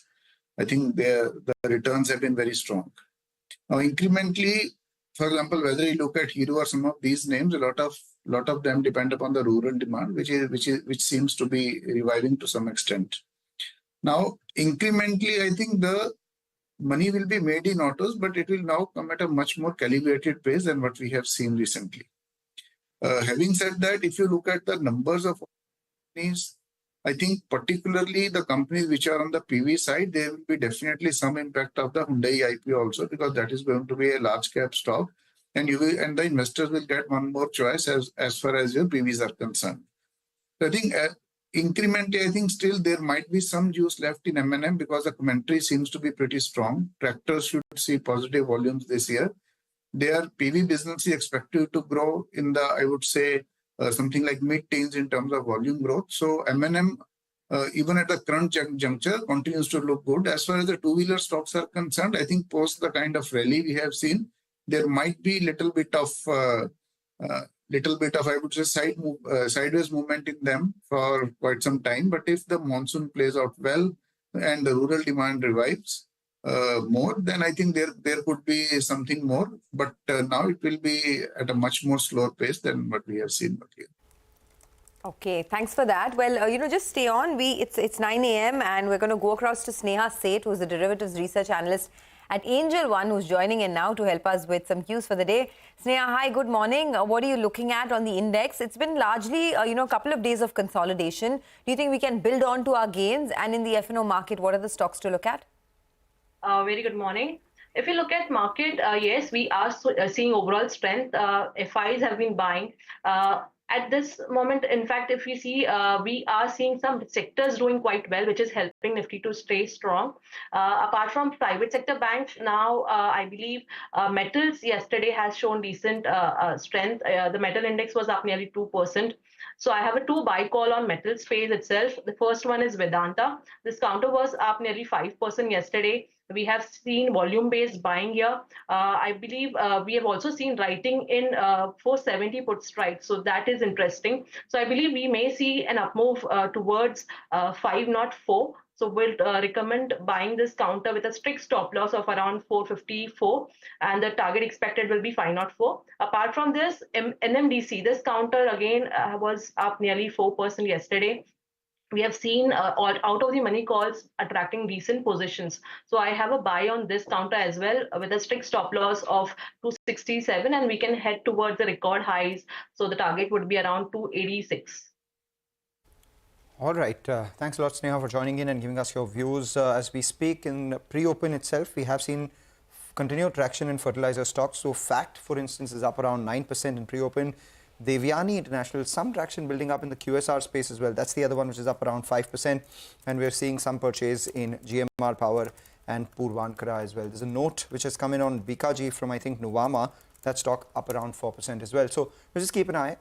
I think the returns have been very strong. Now, incrementally, for example, whether you look at Hero or some of these names, a lot of them depend upon the rural demand, which seems to be reviving to some extent. Now, incrementally, I think the money will be made in autos, but it will now come at a much more calibrated pace than what we have seen recently. Having said that, if you look at the numbers of companies, I think particularly the companies which are on the PV side, there will be definitely some impact of the Hyundai IPO also, because that is going to be a large cap stock, and the investors will get one more choice as far as your PVs are concerned. So I think incrementally, I think still there might be some juice left in M&M because the commentary seems to be pretty strong. Tractors should see positive volumes this year. Their PV business is expected to grow in the, I would say, something like mid-teens in terms of volume growth. So M&M, even at the current juncture, continues to look good. As far as the two-wheeler stocks are concerned, I think post the kind of rally we have seen, there might be little bit of I would say sideways movement in them for quite some time. But if the monsoon plays out well and the rural demand revives more, then I think there could be something more. But now it will be at a much more slower pace than what we have seen earlier. Okay, thanks for that. Well, just stay on. It's 9 a.m. and we're going to go across to Sneha Seth, who's the derivatives research analyst at Angel One, who's joining in now to help us with some cues for the day. Sneha, hi, good morning. What are you looking at on the index? It's been largely, a couple of days of consolidation. Do you think we can build on to our gains? And in the F&O market, what are the stocks to look at? Very good morning. If you look at market, yes, we are seeing overall strength. FIs have been buying. At this moment, in fact, if we see, we are seeing some sectors doing quite well, which is helping Nifty to stay strong. Apart from private sector banks, now I believe metals yesterday has shown decent strength. The metal index was up nearly 2%. So I have a two buy call on metal space itself. The first one is Vedanta. This counter was up nearly 5% yesterday. We have seen volume-based buying here. I believe we have also seen writing in 470 put strike. So that is interesting. So I believe we may see an up move towards 504. So we'll recommend buying this counter with a strict stop loss of around 454. And the target expected will be 504. Apart from this, NMDC, this counter again was up nearly 4% yesterday. We have seen out of the money calls attracting decent positions. So I have a buy on this counter as well with a strict stop loss of 267, and we can head towards the record highs. So the target would be around 286. All right. Thanks a lot, Sneha, for joining in and giving us your views. As we speak, in pre-open itself, we have seen continued traction in fertilizer stocks. So FACT, for instance, is up around 9% in pre-open. Devyani International, some traction building up in the QSR space as well. That's the other one, which is up around 5%. And we're seeing some purchase in GMR Power and Purvankara as well. There's a note which has come in on Bikaji from, I think, Nuvama. That stock up around 4% as well. So we'll just keep an eye.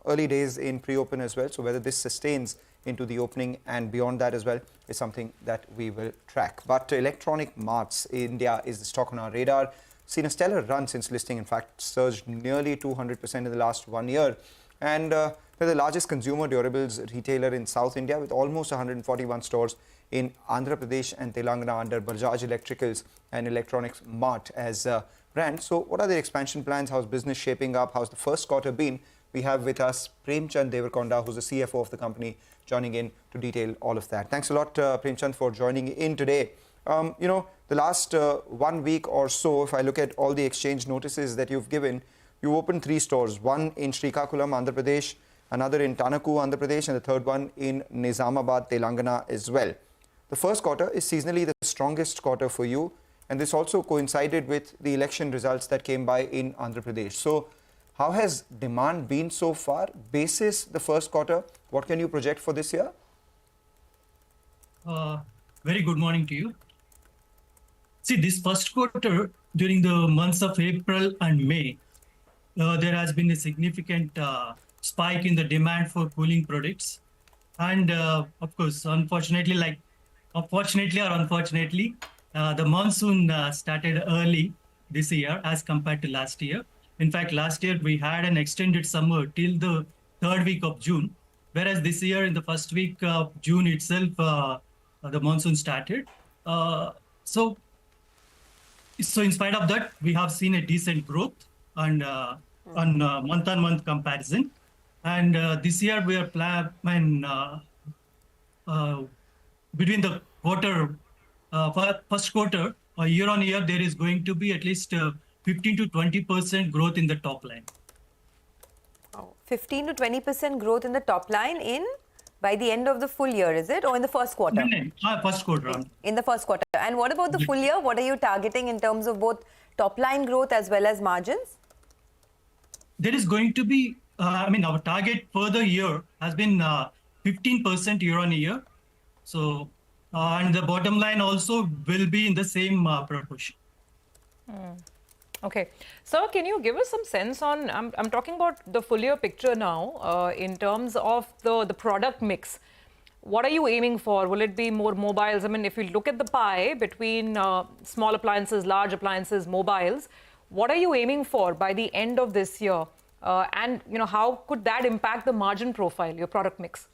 Early days in pre-open as well. So whether this sustains into the opening and beyond that as well is something that we will track. But electronic Marts India is the stock on our radar. Seen a stellar run since listing, in fact surged nearly 200% in the last 1 year, and they're the largest consumer durables retailer in South India with almost 141 stores in Andhra Pradesh and Telangana under Bajaj Electricals and Electronics Mart as brands. So what are the expansion plans? How's business shaping up? How's the first quarter been? We have with us Premchand Devarakonda, who's the CFO of the company, joining in to detail all of that. Thanks a lot, Premchand, for joining in today. The last 1 week or so, if I look at all the exchange notices that you've given, you opened 3 stores, one in Srikakulam, Andhra Pradesh, another in Tanaku, Andhra Pradesh, and the third one in Nizamabad, Telangana as well. The first quarter is seasonally the strongest quarter for you, and this also coincided with the election results that came by in Andhra Pradesh. So how has demand been so far? Basis the first quarter, what can you project for this year? Very good morning to you. See, this first quarter, during the months of April and May, there has been a significant spike in the demand for cooling products. And of course, unfortunately or unfortunately, the monsoon started early this year as compared to last year. In fact, last year we had an extended summer till the 3rd week of June, whereas this year in the first week of June itself, the monsoon started. So in spite of that, we have seen a decent growth and on month-on-month comparison. And this year we are between the first quarter, year-on-year, there is going to be at least 15 to 20% growth in the top line. 15 to 20% growth in the top line by the end of the full year, is it? Or in the first quarter? First quarter. In the first quarter. And what about the full year? What are you targeting in terms of both top line growth as well as margins? There is going to be, our target for the year has been 15% year on year. So, and the bottom line also will be in the same proportion. Okay. So can you give us some sense on, I'm talking about the full year picture now, in terms of the product mix. What are you aiming for? Will it be more mobiles? I mean, if you look at the pie between small appliances, large appliances, mobiles, what are you aiming for by the end of this year? And, how could that impact the margin profile, your product mix?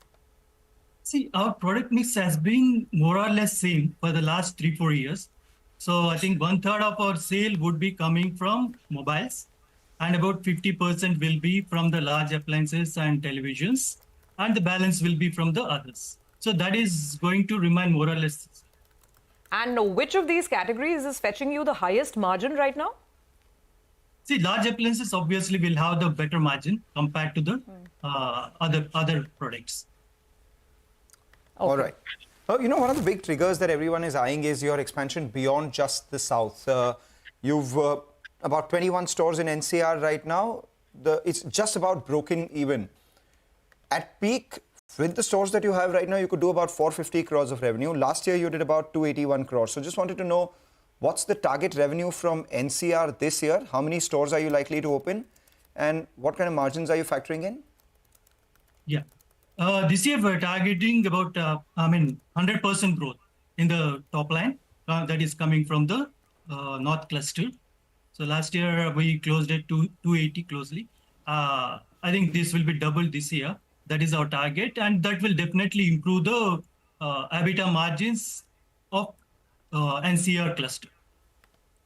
See, our product mix has been more or less same for the last 3-4 years. So I think 1/3 of our sale would be coming from mobiles, and about 50% will be from the large appliances and televisions, and the balance will be from the others. So that is going to remain more or less. And which of these categories is fetching you the highest margin right now? See, large appliances obviously will have the better margin compared to the other products. Okay. All right. One of the big triggers that everyone is eyeing is your expansion beyond just the south. You've about 21 stores in NCR right now. It's just about broken even. At peak, with the stores that you have right now, you could do about 450 crores of revenue. Last year, you did about 281 crores. So just wanted to know, what's the target revenue from NCR this year? How many stores are you likely to open? And what kind of margins are you factoring in? Yeah. This year, we're targeting about 100% growth in the top line. That is coming from the North cluster. So last year, we closed at 280 closely. I think this will be double this year. That is our target. And that will definitely improve the EBITDA margins of NCR cluster.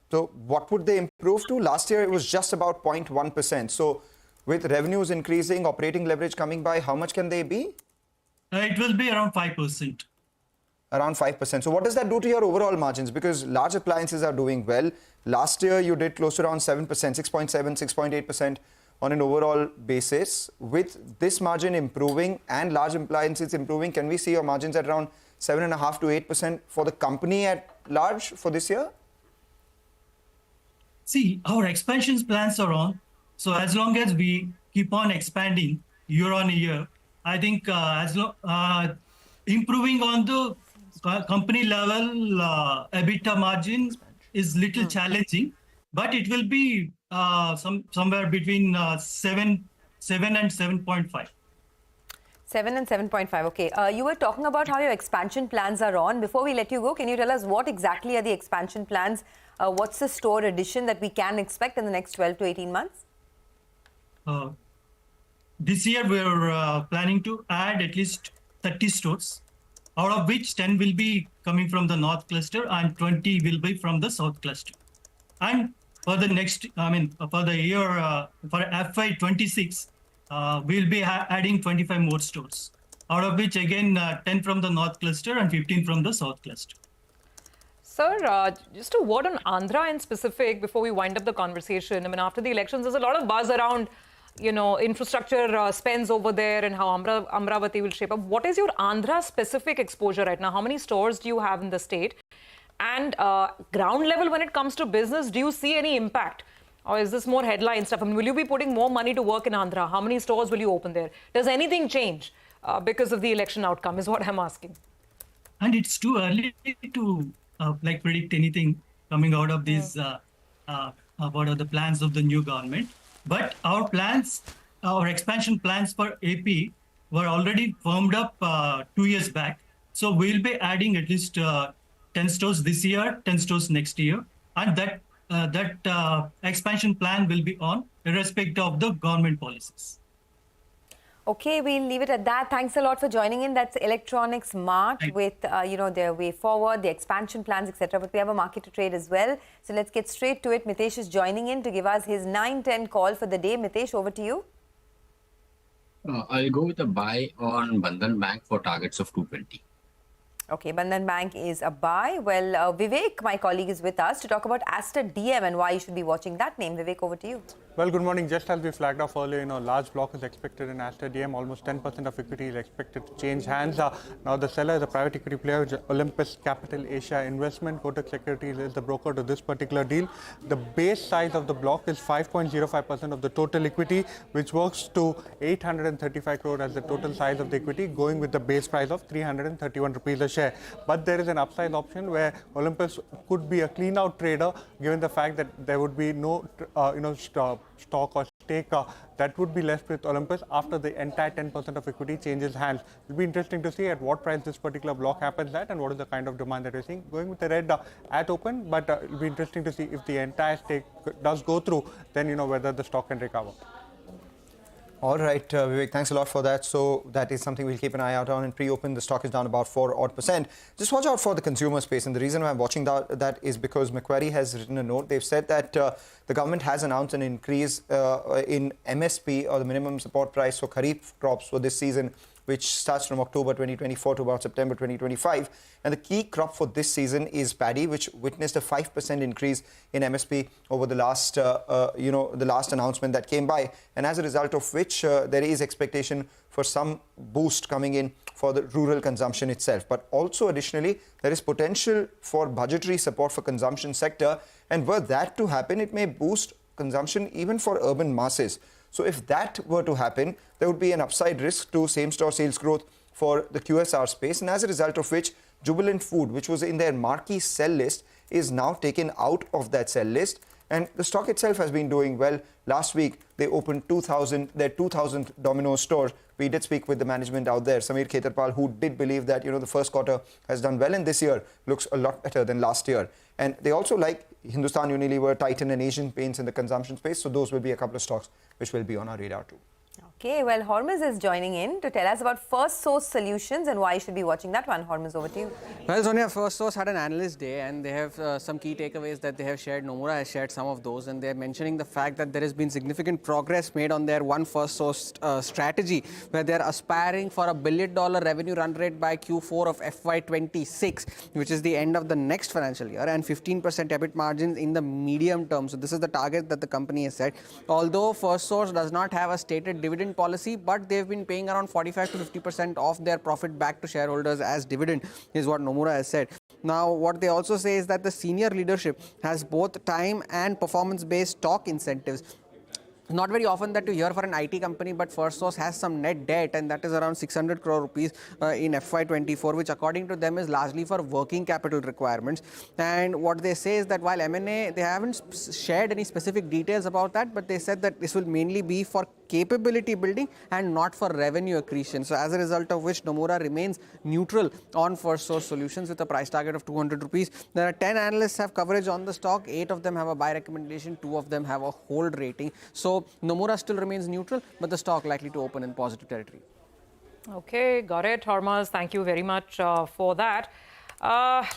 So what would they improve to? Last year, it was just about 0.1%. So with revenues increasing, operating leverage coming by, how much can they be? It will be around 5%. Around 5%. So what does that do to your overall margins? Because large appliances are doing well. Last year, you did close to around 7%, 6.7, 6.8% on an overall basis. With this margin improving and large appliances improving, can we see your margins at around 7.5 to 8% for the company at large for this year? See, our expansion plans are on. So as long as we keep on expanding year on year, I think improving on the company level EBITDA margin is little challenging, but it will be somewhere between 7 and 7.5. 7 and 7.5. Okay. You were talking about how your expansion plans are on. Before we let you go, can you tell us what exactly are the expansion plans? What's the store addition that we can expect in the next 12 to 18 months? This year, we're planning to add at least 30 stores, out of which 10 will be coming from the North cluster and 20 will be from the South cluster. And for the next, for the year, for FY26, we'll be adding 25 more stores, out of which again 10 from the North cluster and 15 from the South cluster. Sir, just a word on Andhra in specific before we wind up the conversation. I mean, after the elections, there's a lot of buzz around, infrastructure spends over there and how Amravati will shape up. What is your Andhra specific exposure right now? How many stores do you have in the state? And ground level, when it comes to business, do you see any impact? Or is this more headline stuff? I mean, will you be putting more money to work in Andhra? How many stores will you open there? Does anything change because of the election outcome is what I'm asking. And it's too early to predict anything coming out of these about the plans of the new government. But our plans, our expansion plans for AP were already firmed up 2 years back. So we'll be adding at least 10 stores this year, 10 stores next year. And that expansion plan will be on irrespective of the government policies. Okay, we'll leave it at that. Thanks a lot for joining in. That's Electronics Mart with, their way forward, the expansion plans, etc. But we have a market to trade as well. So let's get straight to it. Mitesh is joining in to give us his 9-10 call for the day. Mitesh, over to you. I'll go with a buy on Bandhan Bank for targets of 220. Okay, Bandhan Bank is a buy. Well, Vivek, my colleague, is with us to talk about Aster DM and why you should be watching that name. Vivek, over to you. Well, good morning. Just as we flagged off earlier, large block is expected in Aster DM. Almost 10% of equity is expected to change hands. Now, the seller is a private equity player, which is Olympus Capital Asia Investment. Kotak Securities is the broker to this particular deal. The base size of the block is 5.05% of the total equity, which works to 835 crore as the total size of the equity, going with the base price of 331 rupees a share. But there is an upside option where Olympus could be a clean out trader, given the fact that there would be no, stock or stake that would be left with Olympus after the entire 10% of equity changes hands. It will be interesting to see at what price this particular block happens at and what is the kind of demand that we're seeing. Going with the red at open, but it will be interesting to see if the entire stake does go through, then whether the stock can recover. All right, Vivek, thanks a lot for that. So that is something we'll keep an eye out on. In pre-open, the stock is down about 4% Just watch out for the consumer space. And the reason why I'm watching that is because Macquarie has written a note. They've said that the government has announced an increase in MSP, or the minimum support price for Kharif crops for this season, which starts from October 2024 to about September 2025. And the key crop for this season is paddy, which witnessed a 5% increase in MSP over the last, the last announcement that came by. And as a result of which, there is expectation for some boost coming in for the rural consumption itself. But also additionally, there is potential for budgetary support for consumption sector. And were that to happen, it may boost consumption even for urban masses. So if that were to happen, there would be an upside risk to same-store sales growth for the QSR space, and as a result of which, Jubilant Food, which was in their marquee sell list, is now taken out of that sell list. And the stock itself has been doing well. Last week, they opened their 2,000th Domino's store. We did speak with the management out there, Samir Khetarpal, who did believe that, the first quarter has done well, and this year looks a lot better than last year. And they also like Hindustan Unilever, Titan and Asian Paints in the consumption space. So those will be a couple of stocks which will be on our radar too. Okay, well, Hormuz is joining in to tell us about First Source Solutions and why you should be watching that one. Hormuz, over to you. Well, Sonia, First Source had an analyst day and they have some key takeaways that they have shared. Nomura has shared some of those, and they're mentioning the fact that there has been significant progress made on their One First Source strategy, where they're aspiring for $1 billion revenue run rate by Q4 of FY26, which is the end of the next financial year, and 15% EBIT margins in the medium term. So this is the target that the company has set. Although First Source does not have a stated dividend policy, but they've been paying around 45 to 50% of their profit back to shareholders as dividend, is what Nomura has said. Now, what they also say is that the senior leadership has both time and performance-based stock incentives. Not very often that you hear for an IT company, but First Source has some net debt, and that is around 600 crore rupees in FY24, which according to them is largely for working capital requirements. And what they say is that while M&A, they haven't shared any specific details about that, but they said that this will mainly be for capability building and not for revenue accretion. So as a result of which Nomura remains neutral on First Source Solutions with a price target of 200 rupees. There are 10 analysts have coverage on the stock, 8 of them have a buy recommendation, 2 of them have a hold rating. So Nomura still remains neutral, but the stock likely to open in positive territory. Okay, got it. Hormaz, thank you very much for that.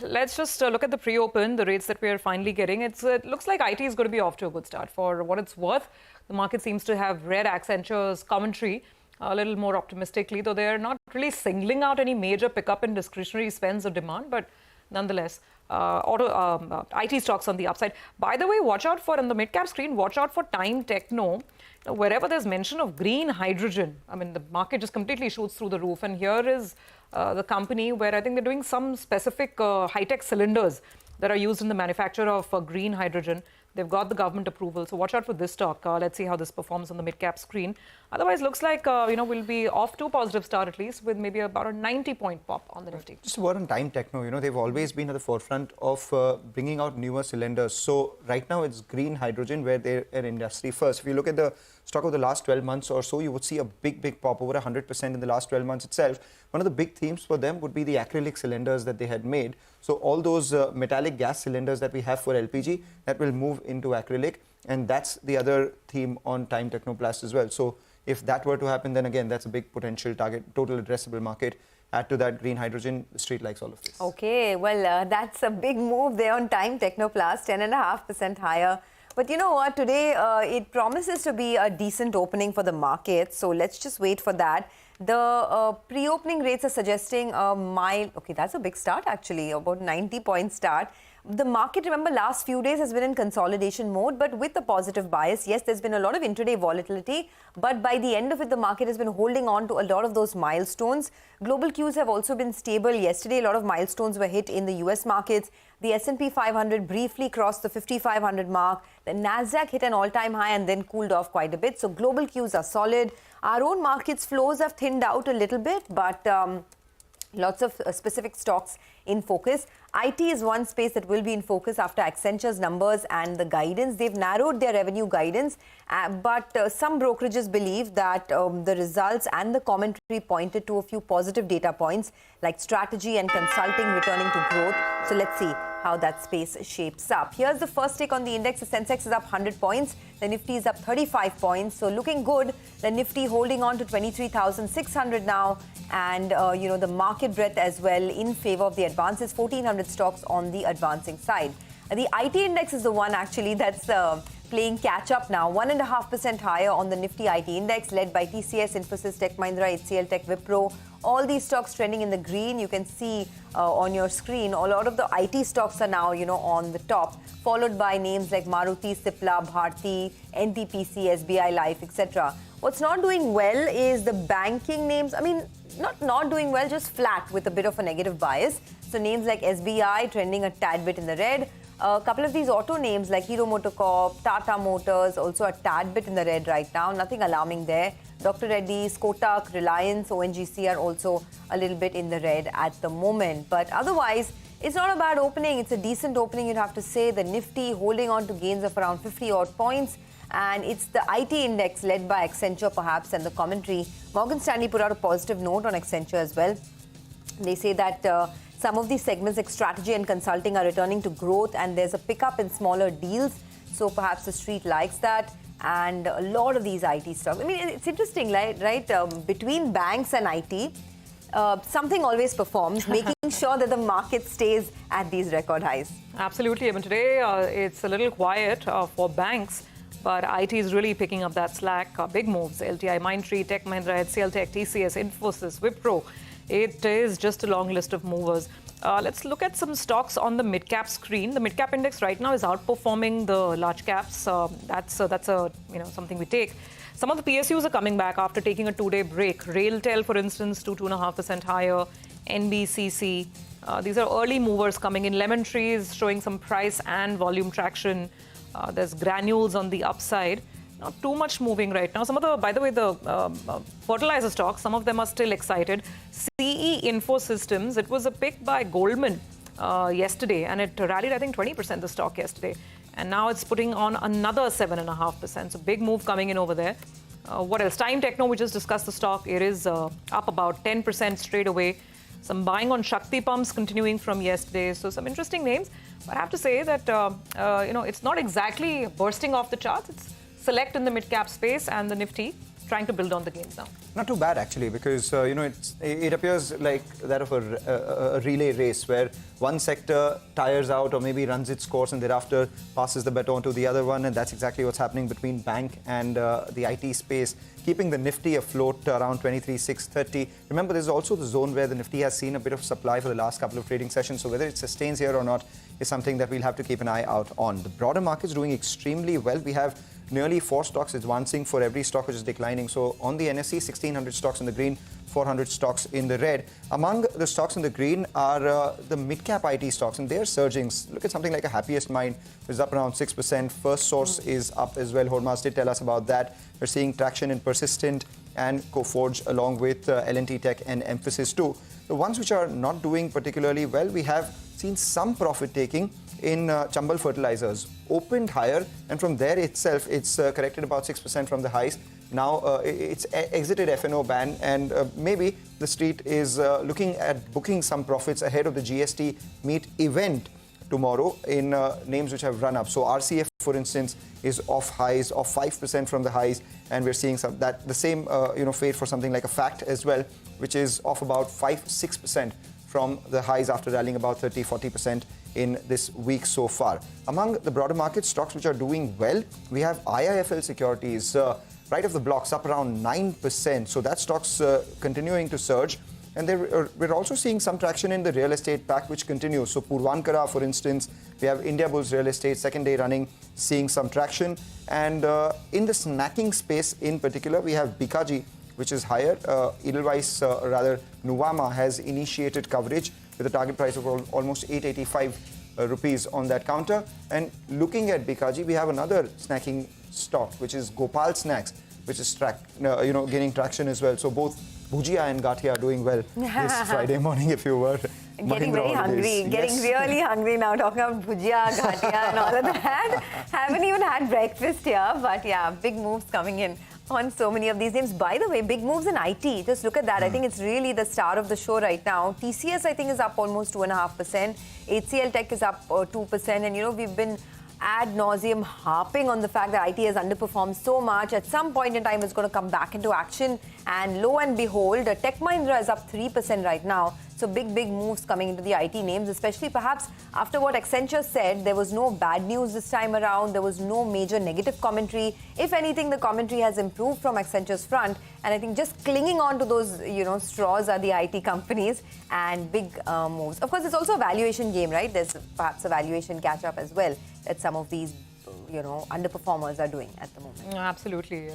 Let's just look at the pre-open, the rates that we are finally getting. It looks like IT is going to be off to a good start. For what it's worth, the market seems to have read Accenture's commentary a little more optimistically, though they're not really singling out any major pickup in discretionary spends or demand, but nonetheless, IT stocks on the upside. By the way, watch out for, on the mid-cap screen, watch out for Time Techno. Wherever there's mention of green hydrogen, I mean, the market just completely shoots through the roof. And here is the company where I think they're doing some specific high-tech cylinders that are used in the manufacture of green hydrogen. They've got the government approval. So watch out for this stock. Let's see how this performs on the mid-cap screen. Otherwise, looks like, we'll be off to a positive start at least with maybe about a 90-point pop on the Nifty. Just a word on Time Techno. They've always been at the forefront of bringing out newer cylinders. So right now it's green hydrogen where they're an industry first. If you look at the stock of the last 12 months or so, you would see a big pop, over 100% in the last 12 months itself. One of the big themes for them would be the acrylic cylinders that they had made. So all those metallic gas cylinders that we have for LPG, that will move into acrylic. And that's the other theme on Time Technoplast as well. So if that were to happen, then again, that's a big potential target, total addressable market. Add to that green hydrogen, the street likes all of this. Okay, well, that's a big move there on Time Technoplast, 10.5% higher. But you know what, today it promises to be a decent opening for the market. So let's just wait for that. The pre-opening rates are suggesting a mild, okay, that's a big start actually, about 90-point start. The market, remember, last few days has been in consolidation mode, but with a positive bias. Yes, there's been a lot of intraday volatility, but by the end of it, the market has been holding on to a lot of those milestones. Global cues have also been stable. Yesterday, a lot of milestones were hit in the US markets. The S&P 500 briefly crossed the 5,500 mark. The Nasdaq hit an all-time high and then cooled off quite a bit. So global cues are solid. Our own markets flows have thinned out a little bit, but lots of specific stocks in focus. IT is one space that will be in focus after Accenture's numbers and the guidance. They've narrowed their revenue guidance, but some brokerages believe that the results and the commentary pointed to a few positive data points like strategy and consulting returning to growth. So let's see how that space shapes up. Here's the first take on the index. The sensex is up 100 points. The Nifty is up 35 points. So looking good. The Nifty holding on to 23,600 now. And, the market breadth as well in favor of the advances. 1,400 stocks on the advancing side. The IT index is the one actually that's playing catch up now. 1.5% higher on the Nifty IT index, led by TCS, Infosys, Tech Mahindra, HCL Tech, Wipro. All these stocks trending in the green. You can see on your screen, a lot of the IT stocks are now, on the top, followed by names like Maruti, Cipla, Bharti, NTPC, SBI Life, etc. What's not doing well is the banking names. I mean, not doing well, just flat with a bit of a negative bias. So names like SBI trending a tad bit in the red. A couple of these auto names like Hero MotoCorp, Tata Motors also a tad bit in the red right now. Nothing alarming there. Dr. Reddy's, Kotak, Reliance, ONGC are also a little bit in the red at the moment. But otherwise, it's not a bad opening. It's a decent opening, you'd have to say. The Nifty holding on to gains of around 50 odd points. And it's the IT index led by Accenture perhaps and the commentary. Morgan Stanley put out a positive note on Accenture as well. They say that some of these segments like strategy and consulting are returning to growth and there's a pickup in smaller deals. So perhaps the street likes that. And a lot of these IT stocks. I mean, it's interesting, right? Between banks and IT, something always performs, making sure that the market stays at these record highs. Absolutely. I mean, today it's a little quiet for banks. But IT is really picking up that slack. Big moves. LTI, Mindtree, Tech Mahindra, HCL Tech, TCS, Infosys, Wipro. It is just a long list of movers. Let's look at some stocks on the mid-cap screen. The mid-cap index right now is outperforming the large caps. That's something we take. Some of the PSUs are coming back after taking a two-day break. Railtel, for instance, 2.5% higher. NBCC. These are early movers coming in. Lemon Tree is showing some price and volume traction. There's Granules on the upside. Not too much moving right now. Some of the, by the way, the fertilizer stocks, some of them are still excited. CE Infosystems, it was a pick by Goldman yesterday, and it rallied, I think, 20% the stock yesterday. And now it's putting on another 7.5%. So big move coming in over there. What else? Time Techno, we just discussed the stock. It is up about 10% straight away. Some buying on Shakti pumps continuing from yesterday. So some interesting names. But I have to say that, it's not exactly bursting off the charts. It's select in the mid-cap space and the Nifty trying to build on the gains now. Not too bad, actually, because, it appears like that of a relay race where one sector tires out or maybe runs its course and thereafter passes the baton to the other one. And that's exactly what's happening between bank and the IT space, keeping the Nifty afloat around 23,630. Remember, there's also the zone where the Nifty has seen a bit of supply for the last couple of trading sessions. So whether it sustains here or not is something that we'll have to keep an eye out on. The broader market's doing extremely well. We have nearly 4 stocks advancing for every stock which is declining. So on the NSE, 1,600 stocks in the green, 400 stocks in the red. Among the stocks in the green are the mid-cap IT stocks, and they're surging. Look at something like a Happiest Mind, which is up around 6%. First Source is up as well. Hormaz did tell us about that. We're seeing traction in Persistent and Coforge, along with L&T Tech and Emphasis too. The ones which are not doing particularly well, we have seen some profit taking in Chambal Fertilizers. Opened higher, and from there itself, it's corrected about 6% from the highs. Now it's exited F&O ban, and maybe the street is looking at booking some profits ahead of the GST meet event tomorrow in names which have run up. So RCF, for instance, is off highs of 5% from the highs, and we're seeing the same fate for something like a Fact as well, which is off about 5-6% from the highs after rallying about 30-40% in this week so far. Among the broader market stocks which are doing well, we have IIFL Securities, right off the blocks, up around 9%. So that stock's continuing to surge. And we're also seeing some traction in the real estate pack, which continues. So Purvankara, for instance, we have India Bulls Real Estate, second day running, seeing some traction. And in the snacking space in particular, we have Bikaji, which is higher. Edelweiss, Nuvama has initiated coverage with a target price of almost 885 rupees on that counter. And looking at Bikaji, we have another snacking stock, which is Gopal Snacks, which is gaining traction as well. So both Bhujia and Gatia are doing well this Friday morning, if you were. Getting very hungry, getting really hungry now, talking about Bhujia, Gatia and all of that. Haven't even had breakfast here, but yeah, big moves coming in on so many of these names. By the way, big moves in IT. Just look at that. I think it's really the star of the show right now. TCS, I think, is up almost 2.5%. HCL Tech is up 2%. And, we've been ad nauseum harping on the fact that IT has underperformed so much. At some point in time, it's going to come back into action. And lo and behold, Tech Mahindra is up 3% right now. So big moves coming into the IT names, especially perhaps after what Accenture said. There was no bad news this time around. There was no major negative commentary. If anything, the commentary has improved from Accenture's front. And I think just clinging on to those, straws are the IT companies, and big moves. Of course, it's also a valuation game, right? There's perhaps a valuation catch-up as well that some of these underperformers are doing at the moment. Absolutely.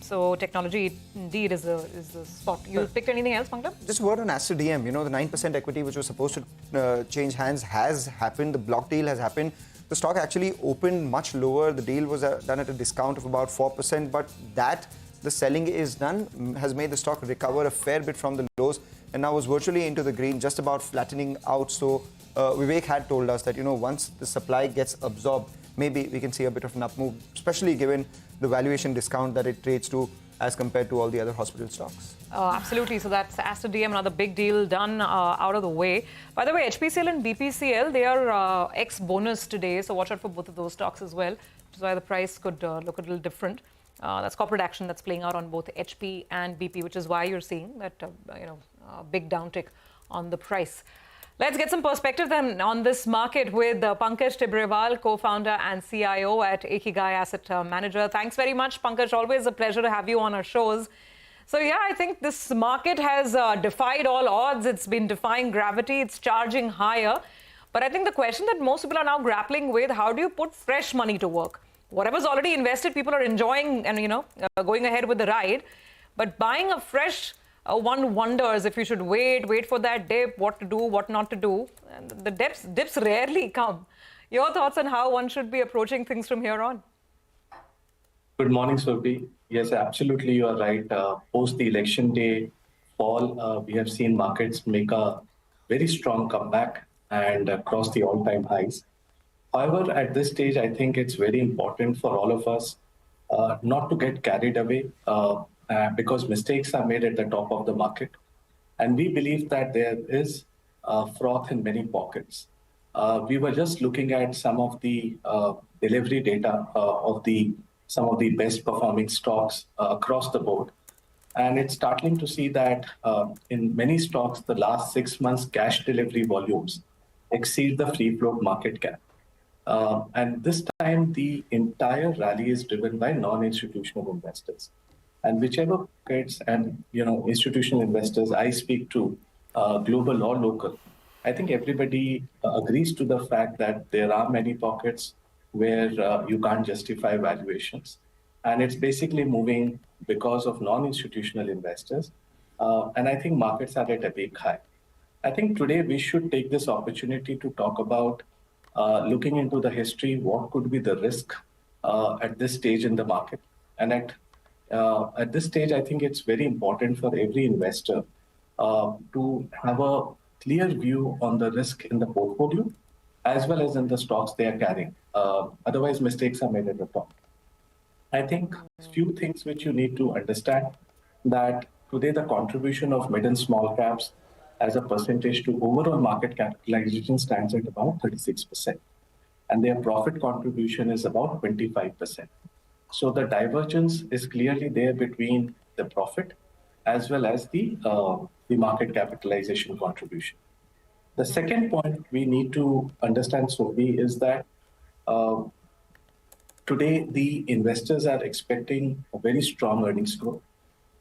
So technology indeed is the spot. You picked anything else, Pankaj? Just a word on Aster DM. The 9% equity which was supposed to change hands has happened. The block deal has happened. The stock actually opened much lower. The deal was done at a discount of about 4%, but the selling is done, has made the stock recover a fair bit from the lows, and now was virtually into the green, just about flattening out. So Vivek had told us that, once the supply gets absorbed, maybe we can see a bit of an up move, especially given the valuation discount that it trades to as compared to all the other hospital stocks. Absolutely. So that's Aster DM, another big deal done out of the way. By the way, HPCL and BPCL, they are ex-bonus today, so watch out for both of those stocks as well, which is why the price could look a little different. That's corporate action that's playing out on both HP and BP, which is why you're seeing that big downtick on the price. Let's get some perspective then on this market with Pankaj Tibrewal, co-founder and CIO at Ikigai Asset Manager. Thanks very much, Pankaj. Always a pleasure to have you on our shows. So yeah, I think this market has defied all odds. It's been defying gravity. It's charging higher. But I think the question that most people are now grappling with, how do you put fresh money to work? Whatever's already invested, people are enjoying and, going ahead with the ride. But buying a fresh one wonders if you should wait for that dip, what to do, what not to do. And the dips rarely come. Your thoughts on how one should be approaching things from here on? Good morning, Surbi. Yes, absolutely, you are right. Post the election day fall, we have seen markets make a very strong comeback and cross the all-time highs. However, at this stage, I think it's very important for all of us not to get carried away because mistakes are made at the top of the market. And we believe that there is froth in many pockets. We were just looking at some of the delivery data of some of the best performing stocks across the board. And it's startling to see that in many stocks, the last 6 months cash delivery volumes exceed the free float market cap. And this time, the entire rally is driven by non-institutional investors. And whichever pockets and institutional investors I speak to, global or local, I think everybody agrees to the fact that there are many pockets where you can't justify valuations. And it's basically moving because of non-institutional investors. And I think markets are at a big high. I think today we should take this opportunity to talk about looking into the history, what could be the risk at this stage in the market. And at this stage, I think it's very important for every investor to have a clear view on the risk in the portfolio, as well as in the stocks they are carrying. Otherwise, mistakes are made at the top. I think few things which you need to understand that today the contribution of mid and small caps as a percentage to overall market capitalization stands at about 36%. And their profit contribution is about 25%. So the divergence is clearly there between the profit as well as the market capitalization contribution. The second point we need to understand, Sophie, is that today the investors are expecting a very strong earnings growth.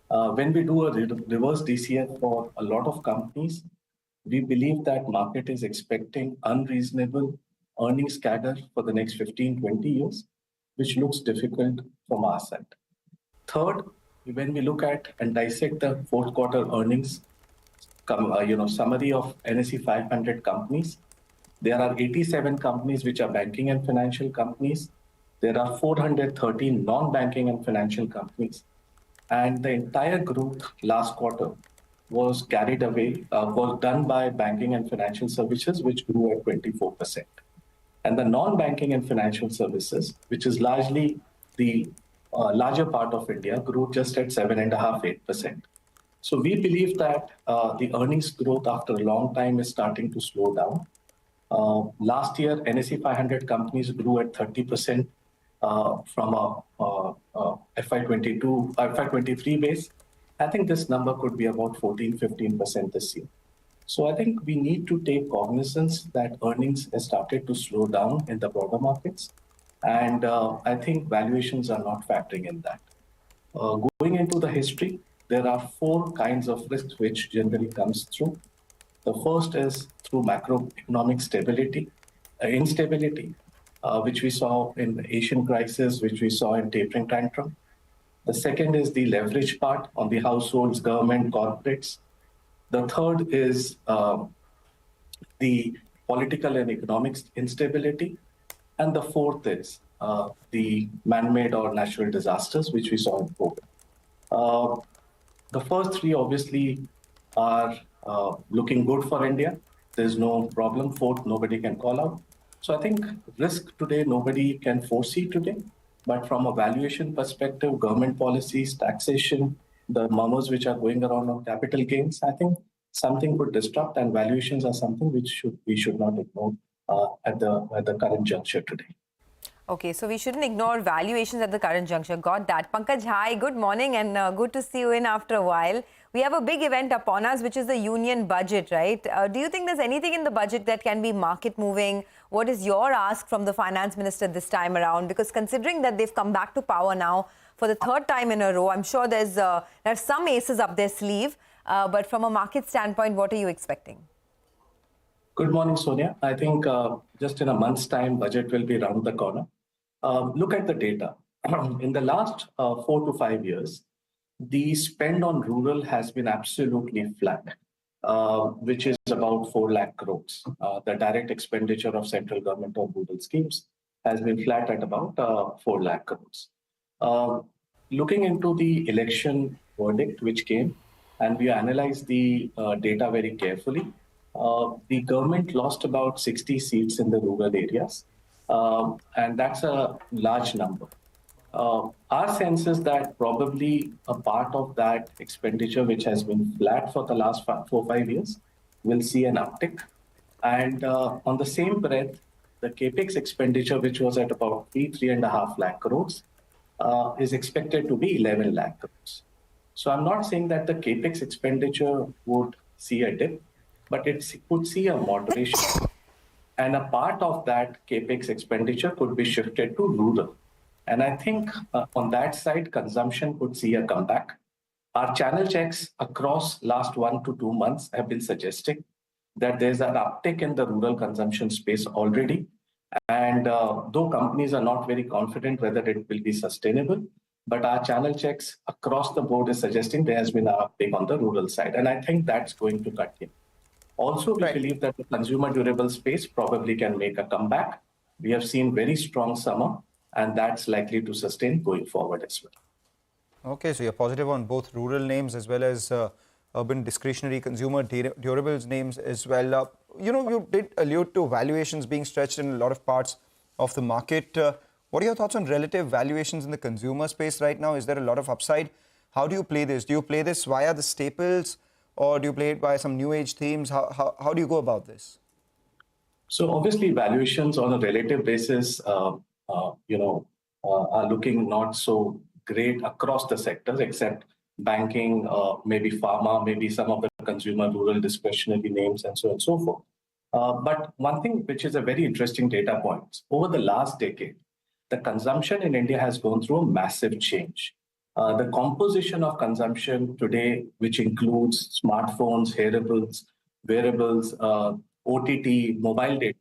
When we do a reverse DCF for a lot of companies, we believe that market is expecting unreasonable earnings CAGR for the next 15, 20 years, which looks difficult from our side. Third, when we look at and dissect the fourth quarter earnings, summary of NSE 500 companies, there are 87 companies which are banking and financial companies. There are 413 non-banking and financial companies. And the entire growth last quarter was carried away, was done by banking and financial services, which grew at 24%. And the non-banking and financial services, which is largely the larger part of India, grew just at 7.5%, 8%. So we believe that the earnings growth after a long time is starting to slow down. Last year, NSE 500 companies grew at 30% from a FY23 base. I think this number could be about 14-15% this year. So I think we need to take cognizance that earnings have started to slow down in the broader markets. And I think valuations are not factoring in that. Going into the history, there are four kinds of risks which generally comes through. The first is through macroeconomic instability, which we saw in the Asian crisis, which we saw in tapering tantrum. The second is the leverage part on the households, government, corporates. The third is the political and economic instability. And the fourth is the man-made or natural disasters, which we saw in COVID. The first three obviously are looking good for India. There's no problem. Fourth, nobody can call out. So I think risk today, nobody can foresee today. But from a valuation perspective, government policies, taxation, the murmurs which are going around on capital gains, I think something could disrupt, and valuations are something which we should not ignore at the current juncture today. Okay, so we shouldn't ignore valuations at the current juncture. Got that. Pankaj, hi, good morning, and good to see you in after a while. We have a big event upon us, which is the union budget, right? Do you think there's anything in the budget that can be market moving? What is your ask from the finance minister this time around? Because considering that they've come back to power now for the third time in a row, I'm sure there's some aces up their sleeve. But from a market standpoint, what are you expecting? Good morning, Sonia. I think just in a month's time, budget will be around the corner. Look at the data. In the last 4 to 5 years, the spend on rural has been absolutely flat, which is about 4 lakh crores. The direct expenditure of central government on rural schemes has been flat at about 4 lakh crores. Looking into the election verdict which came, and we analyzed the data very carefully, the government lost about 60 seats in the rural areas. And that's a large number. Our sense is that probably a part of that expenditure, which has been flat for the last 4-5 years, will see an uptick. And on the same breath, the capex expenditure, which was at about 3.5 lakh crores, is expected to be 11 lakh crores. So I'm not saying that the capex expenditure would see a dip, but it could see a moderation. And a part of that capex expenditure could be shifted to rural. And I think on that side, consumption could see a comeback. Our channel checks across last 1 to 2 months have been suggesting that there's an uptick in the rural consumption space already. And though companies are not very confident whether it will be sustainable, but our channel checks across the board is suggesting there has been an uptick on the rural side. And I think that's going to continue. Also, we believe that the consumer durable space probably can make a comeback. We have seen very strong summer, and that's likely to sustain going forward as well. Okay, so you're positive on both rural names as well as urban discretionary consumer durables names as well. You did allude to valuations being stretched in a lot of parts of the market. What are your thoughts on relative valuations in the consumer space right now? Is there a lot of upside? How do you play this? Do you play this via the staples, or do you play it by some new age themes? How do you go about this? So obviously valuations on a relative basis, are looking not so great across the sectors, except banking, maybe pharma, maybe some of the consumer rural discretionary names, and so on and so forth. But one thing which is a very interesting data point, over the last decade, the consumption in India has gone through a massive change. The composition of consumption today, which includes smartphones, wearables, OTT, mobile data,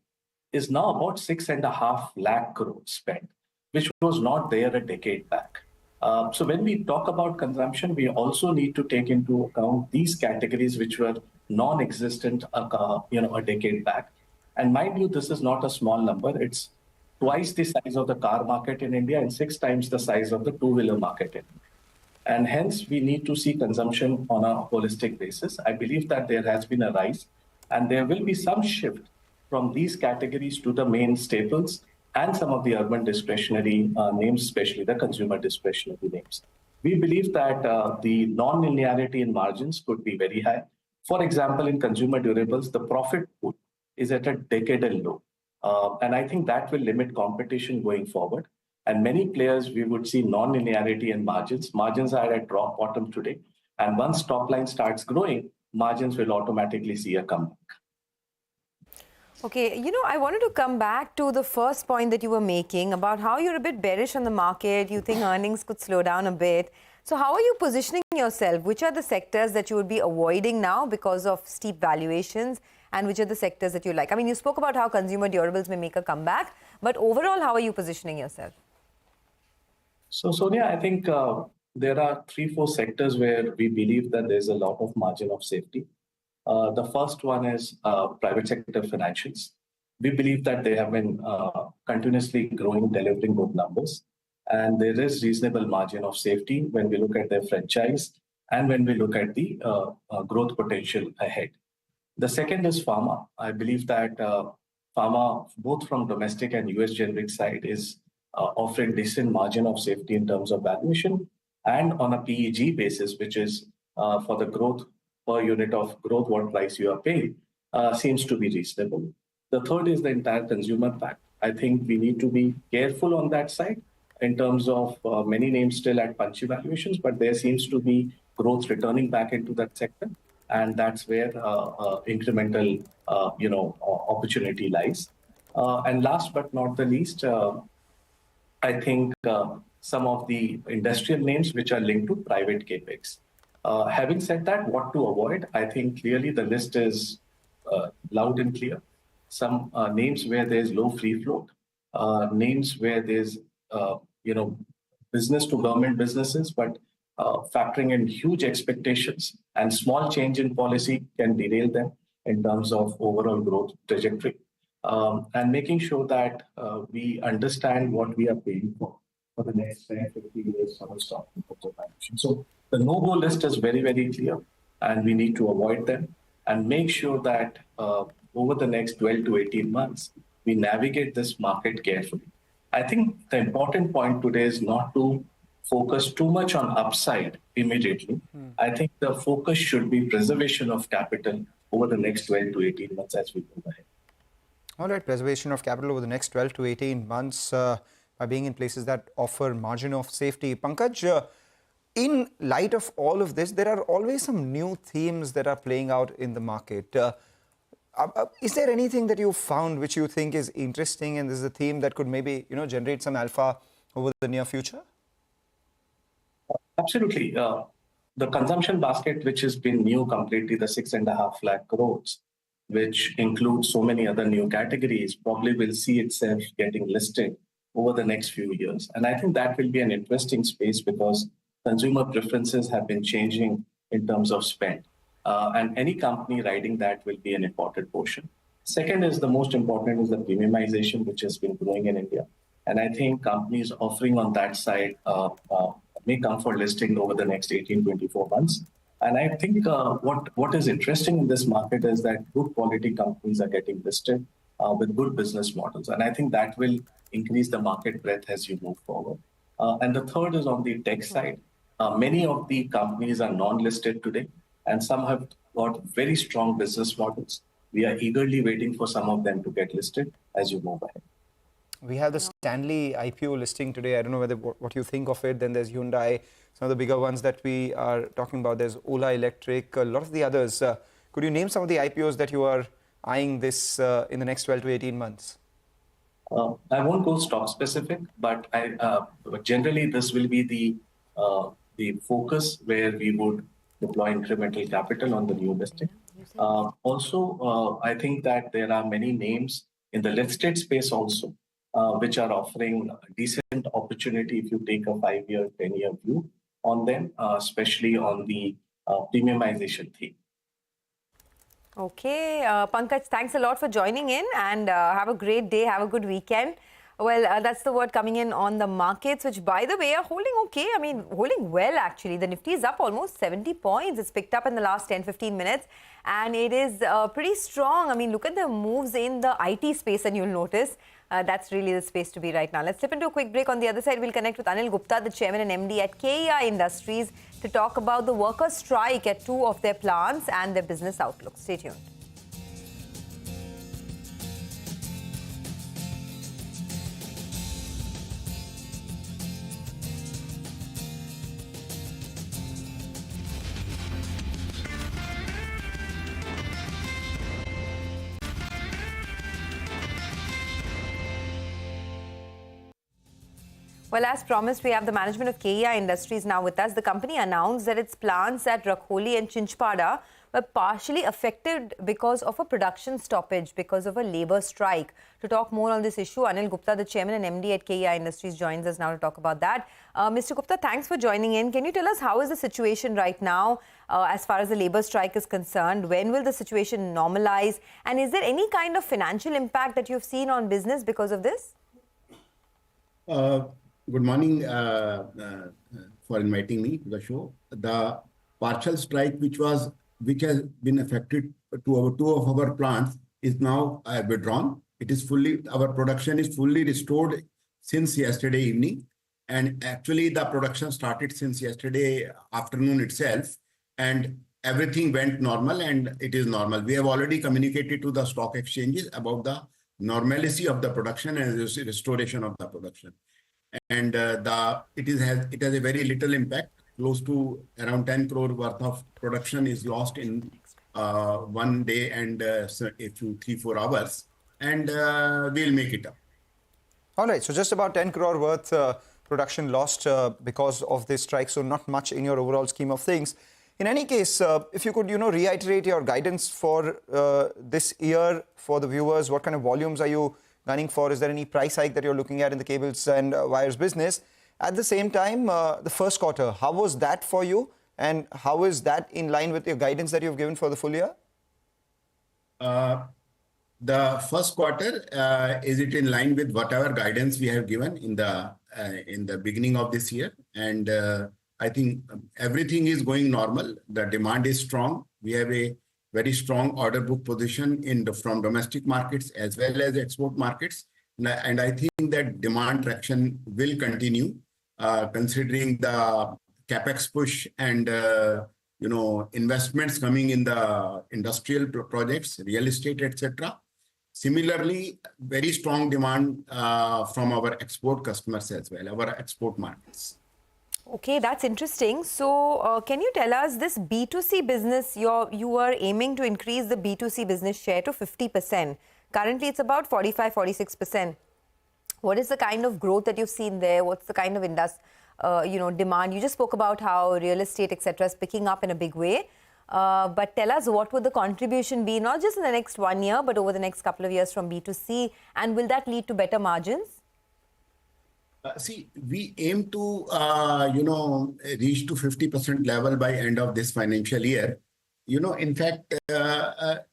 is now about 6.5 lakh crores spent, which was not there a decade back. So when we talk about consumption, we also need to take into account these categories which were non-existent a decade back. And mind you, this is not a small number. It's twice the size of the car market in India and 6 times the size of the two-wheeler market in India. And hence, we need to see consumption on a holistic basis. I believe that there has been a rise, and there will be some shift from these categories to the main staples and some of the urban discretionary names, especially the consumer discretionary names. We believe that the non-linearity in margins could be very high. For example, in consumer durables, the profit pool is at a decadal low. And I think that will limit competition going forward. And many players, we would see non-linearity in margins. Margins are at rock bottom today. And once top line starts growing, margins will automatically see a comeback. Okay, I wanted to come back to the first point that you were making about how you're a bit bearish on the market. You think earnings could slow down a bit. So how are you positioning yourself? Which are the sectors that you would be avoiding now because of steep valuations? And which are the sectors that you like? I mean, you spoke about how consumer durables may make a comeback, but overall, how are you positioning yourself? So, Sonia, I think there are 3-4 sectors where we believe that there's a lot of margin of safety. The first one is private sector financials. We believe that they have been continuously growing, delivering good numbers. And there is reasonable margin of safety when we look at their franchise and when we look at the growth potential ahead. The second is pharma. I believe that pharma, both from domestic and US generic side, is offering decent margin of safety in terms of valuation, and on a PEG basis, which is for the growth per unit of growth, what price you are paying, seems to be reasonable. The third is the entire consumer pack. I think we need to be careful on that side in terms of many names still at punchy valuations, but there seems to be growth returning back into that sector. And that's where incremental, opportunity lies. And last but not the least, I think some of the industrial names which are linked to private capex. Having said that, what to avoid? I think clearly the list is loud and clear. Some names where there's low free float, names where there's business to government businesses, but factoring in huge expectations and small change in policy can derail them in terms of overall growth trajectory. And making sure that we understand what we are paying for the next 10, 15 years from a stock. So the no-go list is very, very clear, and we need to avoid them and make sure that over the next 12 to 18 months, we navigate this market carefully. I think the important point today is not to focus too much on upside immediately. I think the focus should be preservation of capital over the next 12 to 18 months as we move ahead. All right, preservation of capital over the next 12 to 18 months by being in places that offer margin of safety. Pankaj, in light of all of this, there are always some new themes that are playing out in the market. Is there anything that you found which you think is interesting and this is a theme that could maybe generate some alpha over the near future? Absolutely. The consumption basket, which has been new completely, the 6.5 lakh crores, which includes so many other new categories, probably will see itself getting listed over the next few years. And I think that will be an interesting space because consumer preferences have been changing in terms of spend. And any company riding that will be an important portion. Second is the most important is the premiumization, which has been growing in India. And I think companies offering on that side may come for listing over the next 18, 24 months. And I think what is interesting in this market is that good quality companies are getting listed with good business models. And I think that will increase the market breadth as you move forward. And the third is on the tech side. Many of the companies are non-listed today, and some have got very strong business models. We are eagerly waiting for some of them to get listed as you move ahead. We have the Stanley IPO listing today. I don't know what you think of it. Then there's Hyundai, some of the bigger ones that we are talking about. There's Ola Electric, a lot of the others. Could you name some of the IPOs that you are eyeing this in the next 12 to 18 months? I won't go stock specific, but generally this will be the focus where we would deploy incremental capital on the new listing. Also, I think that there are many names in the listed space also, which are offering a decent opportunity if you take a 5-year, 10-year view on them, especially on the premiumization theme. Okay, Pankaj, thanks a lot for joining in and have a great day, have a good weekend. Well, that's the word coming in on the markets, which, by the way, are holding okay. I mean, holding well, actually. The Nifty is up almost 70 points. It's picked up in the last 10-15 minutes. And it is pretty strong. I mean, look at the moves in the IT space and you'll notice that's really the space to be right now. Let's slip into a quick break. On the other side, we'll connect with Anil Gupta, the chairman and MD at KEI Industries, to talk about the workers' strike at 2 of their plants and their business outlook. Stay tuned. Well, as promised, we have the management of KEI Industries now with us. The company announced that its plants at Rakholi and Chinchpada were partially affected because of a production stoppage, because of a labour strike. To talk more on this issue, Anil Gupta, the chairman and MD at KEI Industries, joins us now to talk about that. Mr. Gupta, thanks for joining in. Can you tell us how is the situation right now as far as the labour strike is concerned? When will the situation normalize? And is there any kind of financial impact that you've seen on business because of this? Good morning for inviting me to the show. The partial strike which has been affected to 2 of our plants is now withdrawn. It is our production is fully restored since yesterday evening. And actually the production started since yesterday afternoon itself. And everything went normal and it is normal. We have already communicated to the stock exchanges about the normalcy of the production and restoration of the production. And it has a very little impact. Close to around 10 crore worth of production is lost in 1 day and a few 3-4 hours, and we'll make it up. All right, so just about 10 crore worth production lost because of this strike, so not much in your overall scheme of things. In any case, if you could, reiterate your guidance for this year for the viewers, what kind of volumes are you gunning for? Is there any price hike that you're looking at in the cables and wires business? At the same time, the first quarter, how was that for you? And how is that in line with your guidance that you've given for the full year? The first quarter, is it in line with whatever guidance we have given in the beginning of this year? And I think everything is going normal. The demand is strong. We have a very strong order book position from domestic markets as well as export markets. And I think that demand traction will continue, considering the capex push and investments coming in the industrial projects, real estate, etc. Similarly, very strong demand from our export customers as well, our export markets. Okay, that's interesting. So, can you tell us this B2C business, you are aiming to increase the B2C business share to 50%. Currently, it's about 45-46%. What is the kind of growth that you've seen there? What's the kind of demand? You just spoke about how real estate, etc., is picking up in a big way. But tell us, what would the contribution be, not just in the next 1 year, but over the next couple of years from B2C? And will that lead to better margins? See, we aim to, reach to 50% level by end of this financial year. In fact,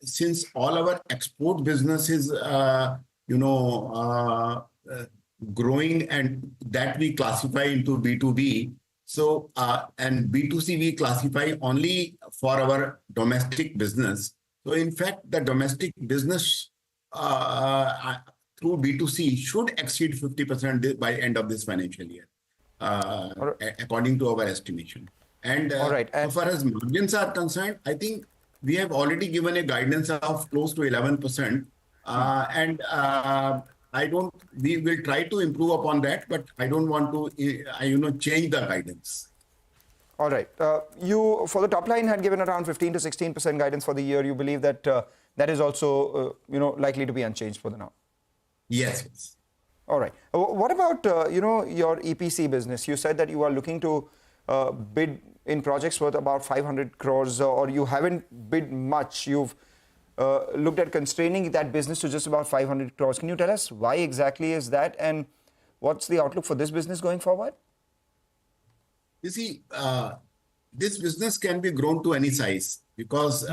since all our export business is, growing, and that we classify into B2B. So, and B2C we classify only for our domestic business. So, in fact, the domestic business through B2C should exceed 50% by end of this financial year, according to our estimation. And as far as margins are concerned, I think we have already given a guidance of close to 11%. We will try to improve upon that, but I don't want to, change the guidance. All right. You, for the top line, had given around 15 to 16% guidance for the year. You believe that that is also, likely to be unchanged for the now? Yes. All right. What about, your EPC business? You said that you are looking to bid in projects worth about 500 crores, or you haven't bid much. You've looked at constraining that business to just about 500 crores. Can you tell us why exactly is that, and what's the outlook for this business going forward? You see, this business can be grown to any size because,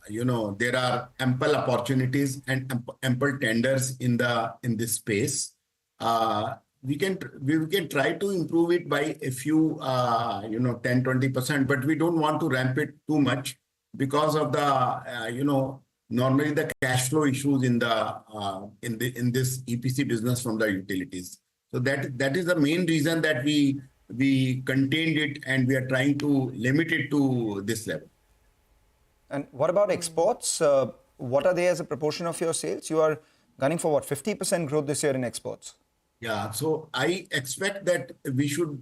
there are ample opportunities and ample tenders in this space. We can try to improve it by a few, 10-20%, but we don't want to ramp it too much because of the, normally the cash flow issues in this EPC business from the utilities. So that is the main reason that we contained it, and we are trying to limit it to this level. And what about exports? What are they as a proportion of your sales? You are gunning for what, 50% growth this year in exports? Yeah, so I expect that we should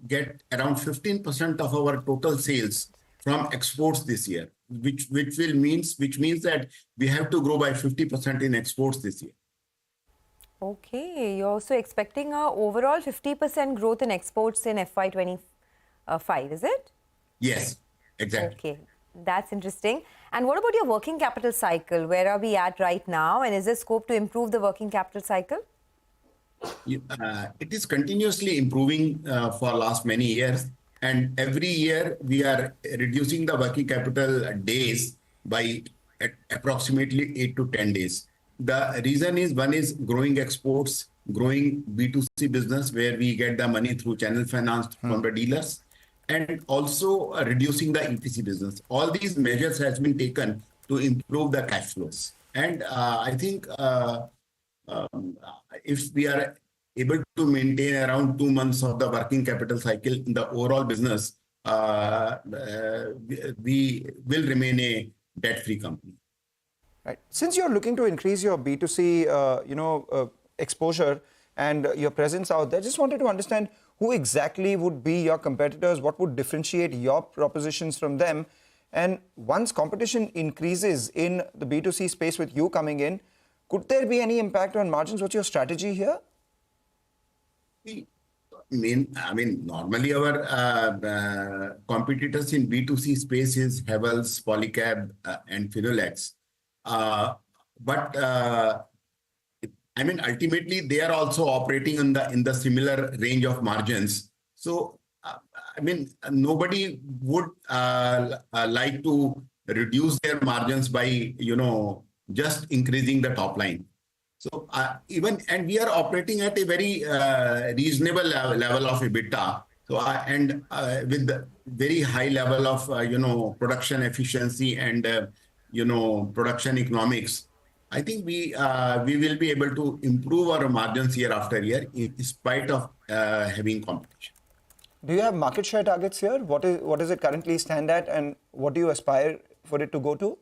get around 15% of our total sales from exports this year, which means that we have to grow by 50% in exports this year. Okay, you're also expecting a overall 50% growth in exports in FY25, is it? Yes, exactly. Okay, that's interesting. And what about your working capital cycle? Where are we at right now? And is there scope to improve the working capital cycle? It is continuously improving for last many years. And every year we are reducing the working capital days by approximately 8 to 10 days. The reason is, one is growing exports, growing B2C business where we get the money through channel finance from the dealers, and also reducing the EPC business. All these measures has been taken to improve the cash flows. And I think if we are able to maintain around 2 months of the working capital cycle in the overall business, we will remain a debt-free company. Right. Since you're looking to increase your B2C, exposure and your presence out there, just wanted to understand who exactly would be your competitors, what would differentiate your propositions from them, and once competition increases in the B2C space with you coming in, could there be any impact on margins? What's your strategy here? I mean, normally our competitors in B2C space is Havells, Polycab, and Finolex. Ultimately, they are also operating in the similar range of margins. So, nobody would like to reduce their margins by, just increasing the top line. So, and we are operating at a very reasonable level of EBITDA. So, with the very high level of, production efficiency and, production economics. I think we will be able to improve our margins year after year in spite of having competition. Do you have market share targets here? What does it currently stand at, and what do you aspire for it to go to?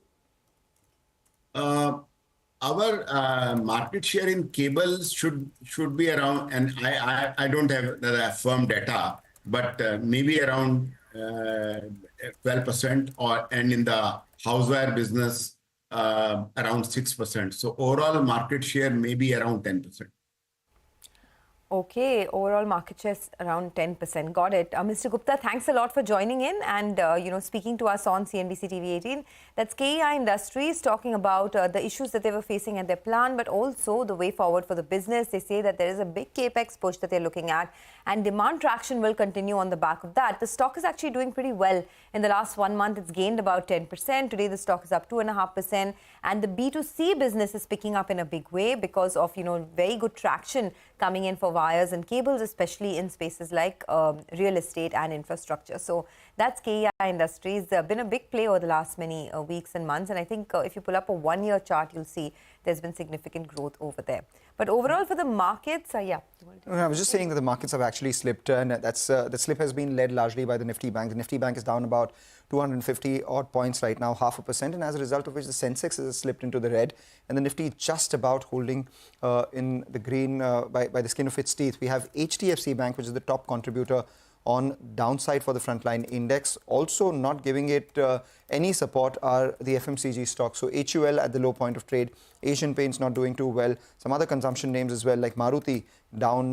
Our market share in cables should be around, and I don't have the firm data, but maybe around 12%, and in the houseware business around 6%. So overall market share may be around 10%. Okay, overall market share is around 10%. Got it. Mr. Gupta, thanks a lot for joining in and speaking to us on CNBC TV18. That's KEI Industries talking about the issues that they were facing at their plant, but also the way forward for the business. They say that there is a big capex push that they're looking at, and demand traction will continue on the back of that. The stock is actually doing pretty well. In the last 1 month, it's gained about 10%. Today, the stock is up 2.5%, and the B2C business is picking up in a big way because of very good traction coming in for wires and cables, especially in spaces like real estate and infrastructure. So that's KEI Industries. Been a big play over the last many weeks and months. And I think if you pull up a one-year chart, you'll see there's been significant growth over there. But overall for the markets, yeah. I was just saying that the markets have actually slipped, and the slip has been led largely by the Nifty Bank. The Nifty Bank is down about 250 odd points right now, 0.5%, and as a result of which the sensex has slipped into the red, and the Nifty just about holding in the green by the skin of its teeth. We have HDFC Bank, which is the top contributor on downside for the frontline index. Also not giving it any support are the FMCG stocks. So HUL at the low point of trade, Asian Paints not doing too well. Some other consumption names as well, like Maruti down,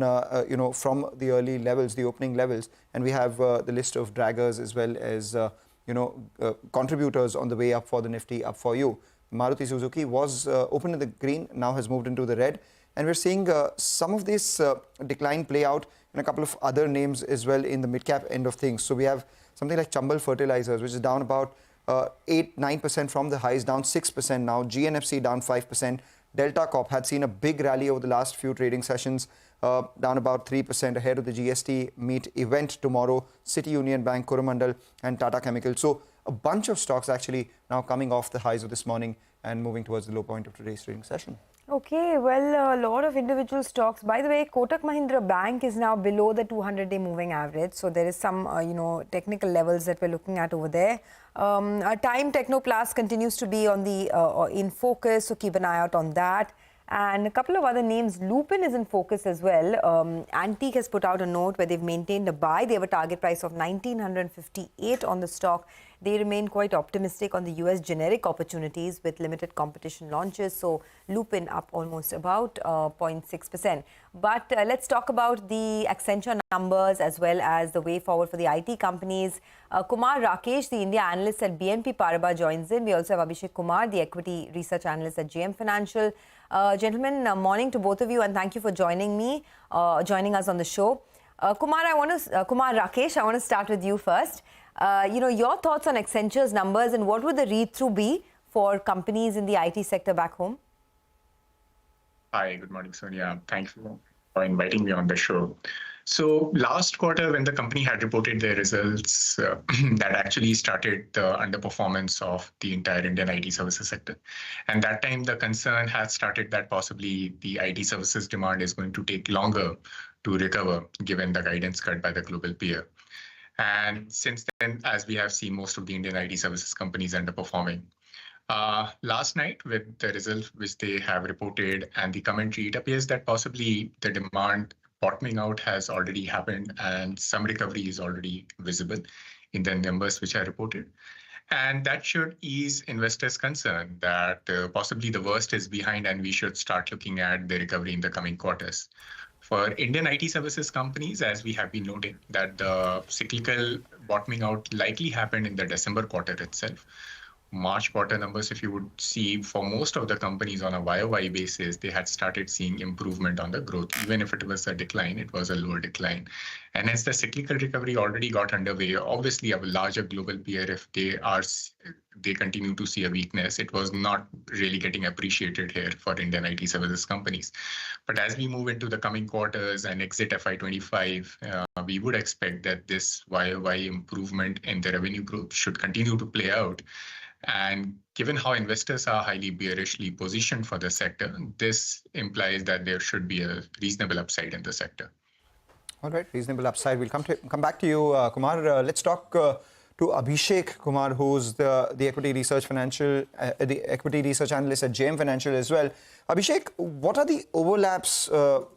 from the early levels, the opening levels. And we have the list of draggers as well as, contributors on the way up for the Nifty, up for you. Maruti Suzuki was open in the green, now has moved into the red. And we're seeing some of this decline play out in a couple of other names as well in the mid-cap end of things. So we have something like Chambal Fertilizers, which is down about 8-9% from the highs, down 6% now. GNFC down 5%. Delta Corp had seen a big rally over the last few trading sessions, down about 3% ahead of the GST meet event tomorrow. City Union Bank, Coromandel and Tata Chemicals. So a bunch of stocks actually now coming off the highs of this morning and moving towards the low point of today's trading session. Okay, well, a lot of individual stocks. By the way, Kotak Mahindra Bank is now below the 200-day moving average. So there is some, technical levels that we're looking at over there. Time Technoplast continues to be on the in focus, so keep an eye out on that. And a couple of other names. Lupin is in focus as well. Antique has put out a note where they've maintained a buy. They have a target price of 1,958 on the stock. They remain quite optimistic on the US generic opportunities with limited competition launches. So Lupin up almost about 0.6%. But let's talk about the Accenture numbers as well as the way forward for the IT companies. Kumar Rakesh, the India analyst at BNP Paribas, joins in. We also have Abhishek Kumar, the equity research analyst at JM Financial. Gentlemen, morning to both of you, and thank you for joining us on the show. Kumar Rakesh, I want to start with you first. Your thoughts on Accenture's numbers and what would the read-through be for companies in the IT sector back home? Hi, good morning, Sonia. Thanks for inviting me on the show. So last quarter, when the company had reported their results, that actually started the underperformance of the entire Indian IT services sector. And that time, the concern had started that possibly the IT services demand is going to take longer to recover, given the guidance cut by the global peer. And since then, as we have seen most of the Indian IT services companies underperforming. Last night, with the results which they have reported and the commentary, it appears that possibly the demand bottoming out has already happened and some recovery is already visible in the numbers which are reported. And that should ease investors' concern that possibly the worst is behind and we should start looking at the recovery in the coming quarters. For Indian IT services companies, as we have been noting, that the cyclical bottoming out likely happened in the December quarter itself. March quarter numbers, if you would see, for most of the companies on a YOY basis, they had started seeing improvement on the growth. Even if it was a decline, it was a lower decline. And hence the cyclical recovery already got underway. Obviously, a larger global peer, if they continue to see a weakness, it was not really getting appreciated here for Indian IT services companies. But as we move into the coming quarters and exit FY25, we would expect that this YOY improvement in the revenue growth should continue to play out. And given how investors are highly bearishly positioned for the sector, this implies that there should be a reasonable upside in the sector. All right, reasonable upside. We'll come back to you, Kumar. Let's talk to Abhishek Kumar, who's the equity research analyst at JM Financial as well. Abhishek, what are the overlaps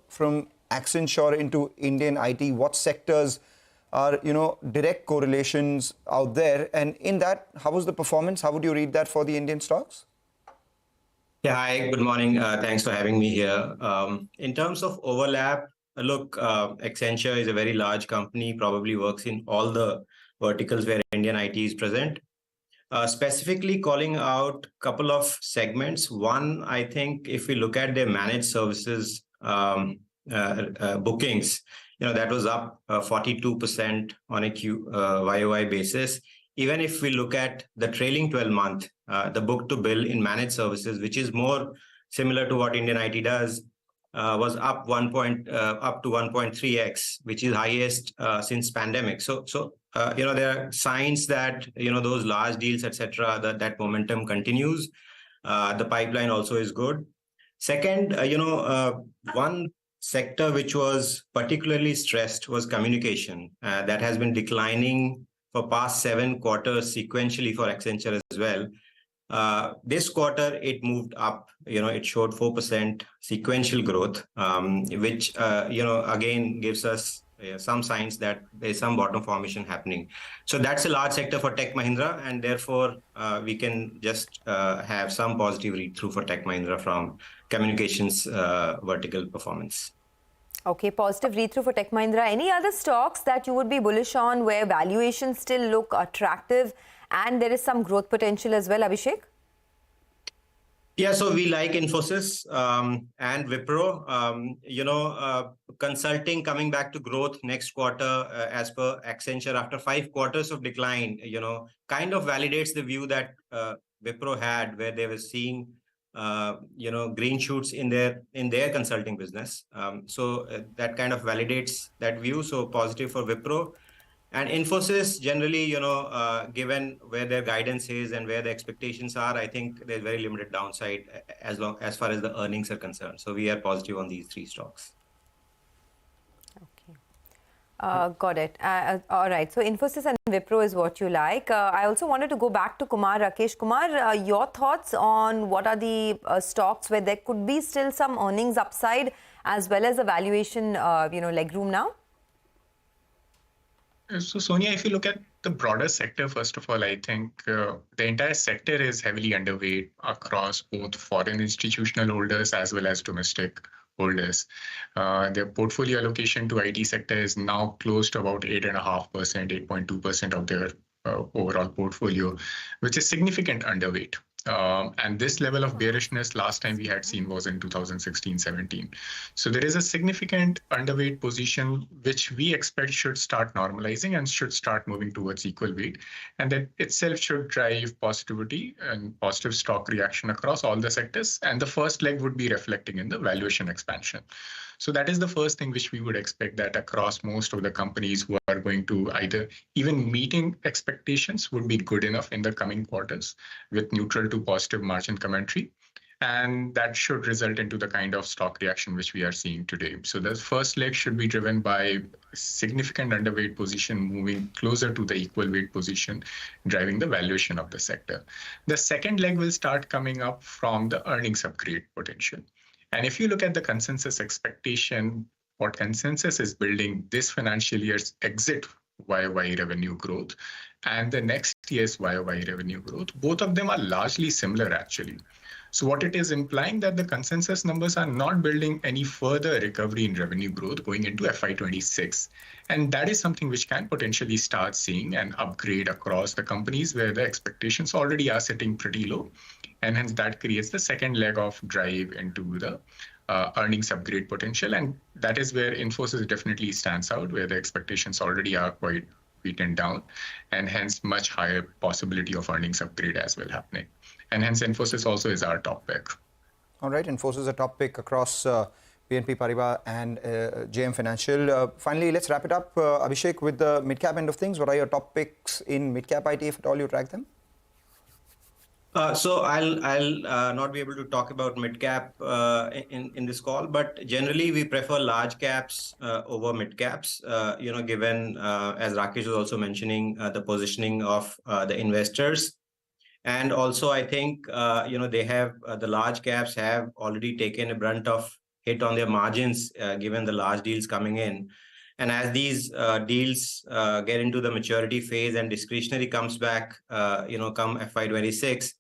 from Accenture into Indian IT? What sectors are, direct correlations out there? And in that, how was the performance? How would you read that for the Indian stocks? Yeah, hi, good morning. Thanks for having me here. In terms of overlap, look, Accenture is a very large company, probably works in all the verticals where Indian IT is present. Specifically calling out a couple of segments. One, I think if we look at their managed services bookings, that was up 42% on a YOY basis. Even if we look at the trailing 12-month, the book to bill in managed services, which is more similar to what Indian IT does, was up to 1.3x, which is highest since pandemic. So there are signs that those large deals, etc., that momentum continues. The pipeline also is good. Second, one sector which was particularly stressed was communication. That has been declining for past 7 quarters sequentially for Accenture as well. This quarter, it moved up. It showed 4% sequential growth, which, again, gives us some signs that there's some bottom formation happening. So that's a large sector for Tech Mahindra, and therefore, we can just have some positive read-through for Tech Mahindra from communications vertical performance. Okay, positive read-through for Tech Mahindra. Any other stocks that you would be bullish on where valuations still look attractive and there is some growth potential as well, Abhishek? Yeah, so we like Infosys and Wipro. Consulting coming back to growth next quarter as per Accenture after 5 quarters of decline, kind of validates the view that Wipro had, where they were seeing green shoots in their consulting business. So that kind of validates that view. So positive for Wipro. And Infosys, generally, given where their guidance is and where the expectations are, I think there's very limited downside as far as the earnings are concerned. So we are positive on these 3 stocks. Okay. Got it. All right. So Infosys and Wipro is what you like. I also wanted to go back to Kumar. Rakesh Kumar, your thoughts on what are the stocks where there could be still some earnings upside as well as a valuation, legroom now? So, Sonia, if you look at the broader sector, first of all, I think the entire sector is heavily underweight across both foreign institutional holders as well as domestic holders. Their portfolio allocation to IT sector is now close to about 8.5%, 8.2% of their overall portfolio, which is significant underweight. And this level of bearishness last time we had seen was in 2016-17. So there is a significant underweight position, which we expect should start normalizing and should start moving towards equal weight. And that itself should drive positivity and positive stock reaction across all the sectors. And the first leg would be reflecting in the valuation expansion. So that is the first thing which we would expect, that across most of the companies who are going to either even meeting expectations would be good enough in the coming quarters with neutral to positive margin commentary. And that should result into the kind of stock reaction which we are seeing today. So the first leg should be driven by significant underweight position moving closer to the equal weight position, driving the valuation of the sector. The second leg will start coming up from the earnings upgrade potential. And if you look at the consensus expectation, what consensus is building this financial year's exit YOY revenue growth and the next year's YOY revenue growth, both of them are largely similar actually. So what it is implying that the consensus numbers are not building any further recovery in revenue growth going into FY26. And that is something which can potentially start seeing an upgrade across the companies where the expectations already are sitting pretty low. And hence that creates the second leg of drive into the earnings upgrade potential. And that is where Infosys definitely stands out, where the expectations already are quite beaten down, and hence much higher possibility of earnings upgrade as well happening. And hence Infosys also is our top pick. All right, Infosys is a top pick across BNP Paribas and JM Financial. Finally, let's wrap it up, Abhishek, with the mid-cap end of things. What are your top picks in mid-cap IT, if at all you track them? So I'll not be able to talk about mid-cap in this call, but generally we prefer large caps over mid-caps, given, as Rakesh was also mentioning, the positioning of the investors. And also, I think, they have the large caps have already taken a brunt of hit on their margins, given the large deals coming in. And as these deals get into the maturity phase and discretionary comes back, come FY26,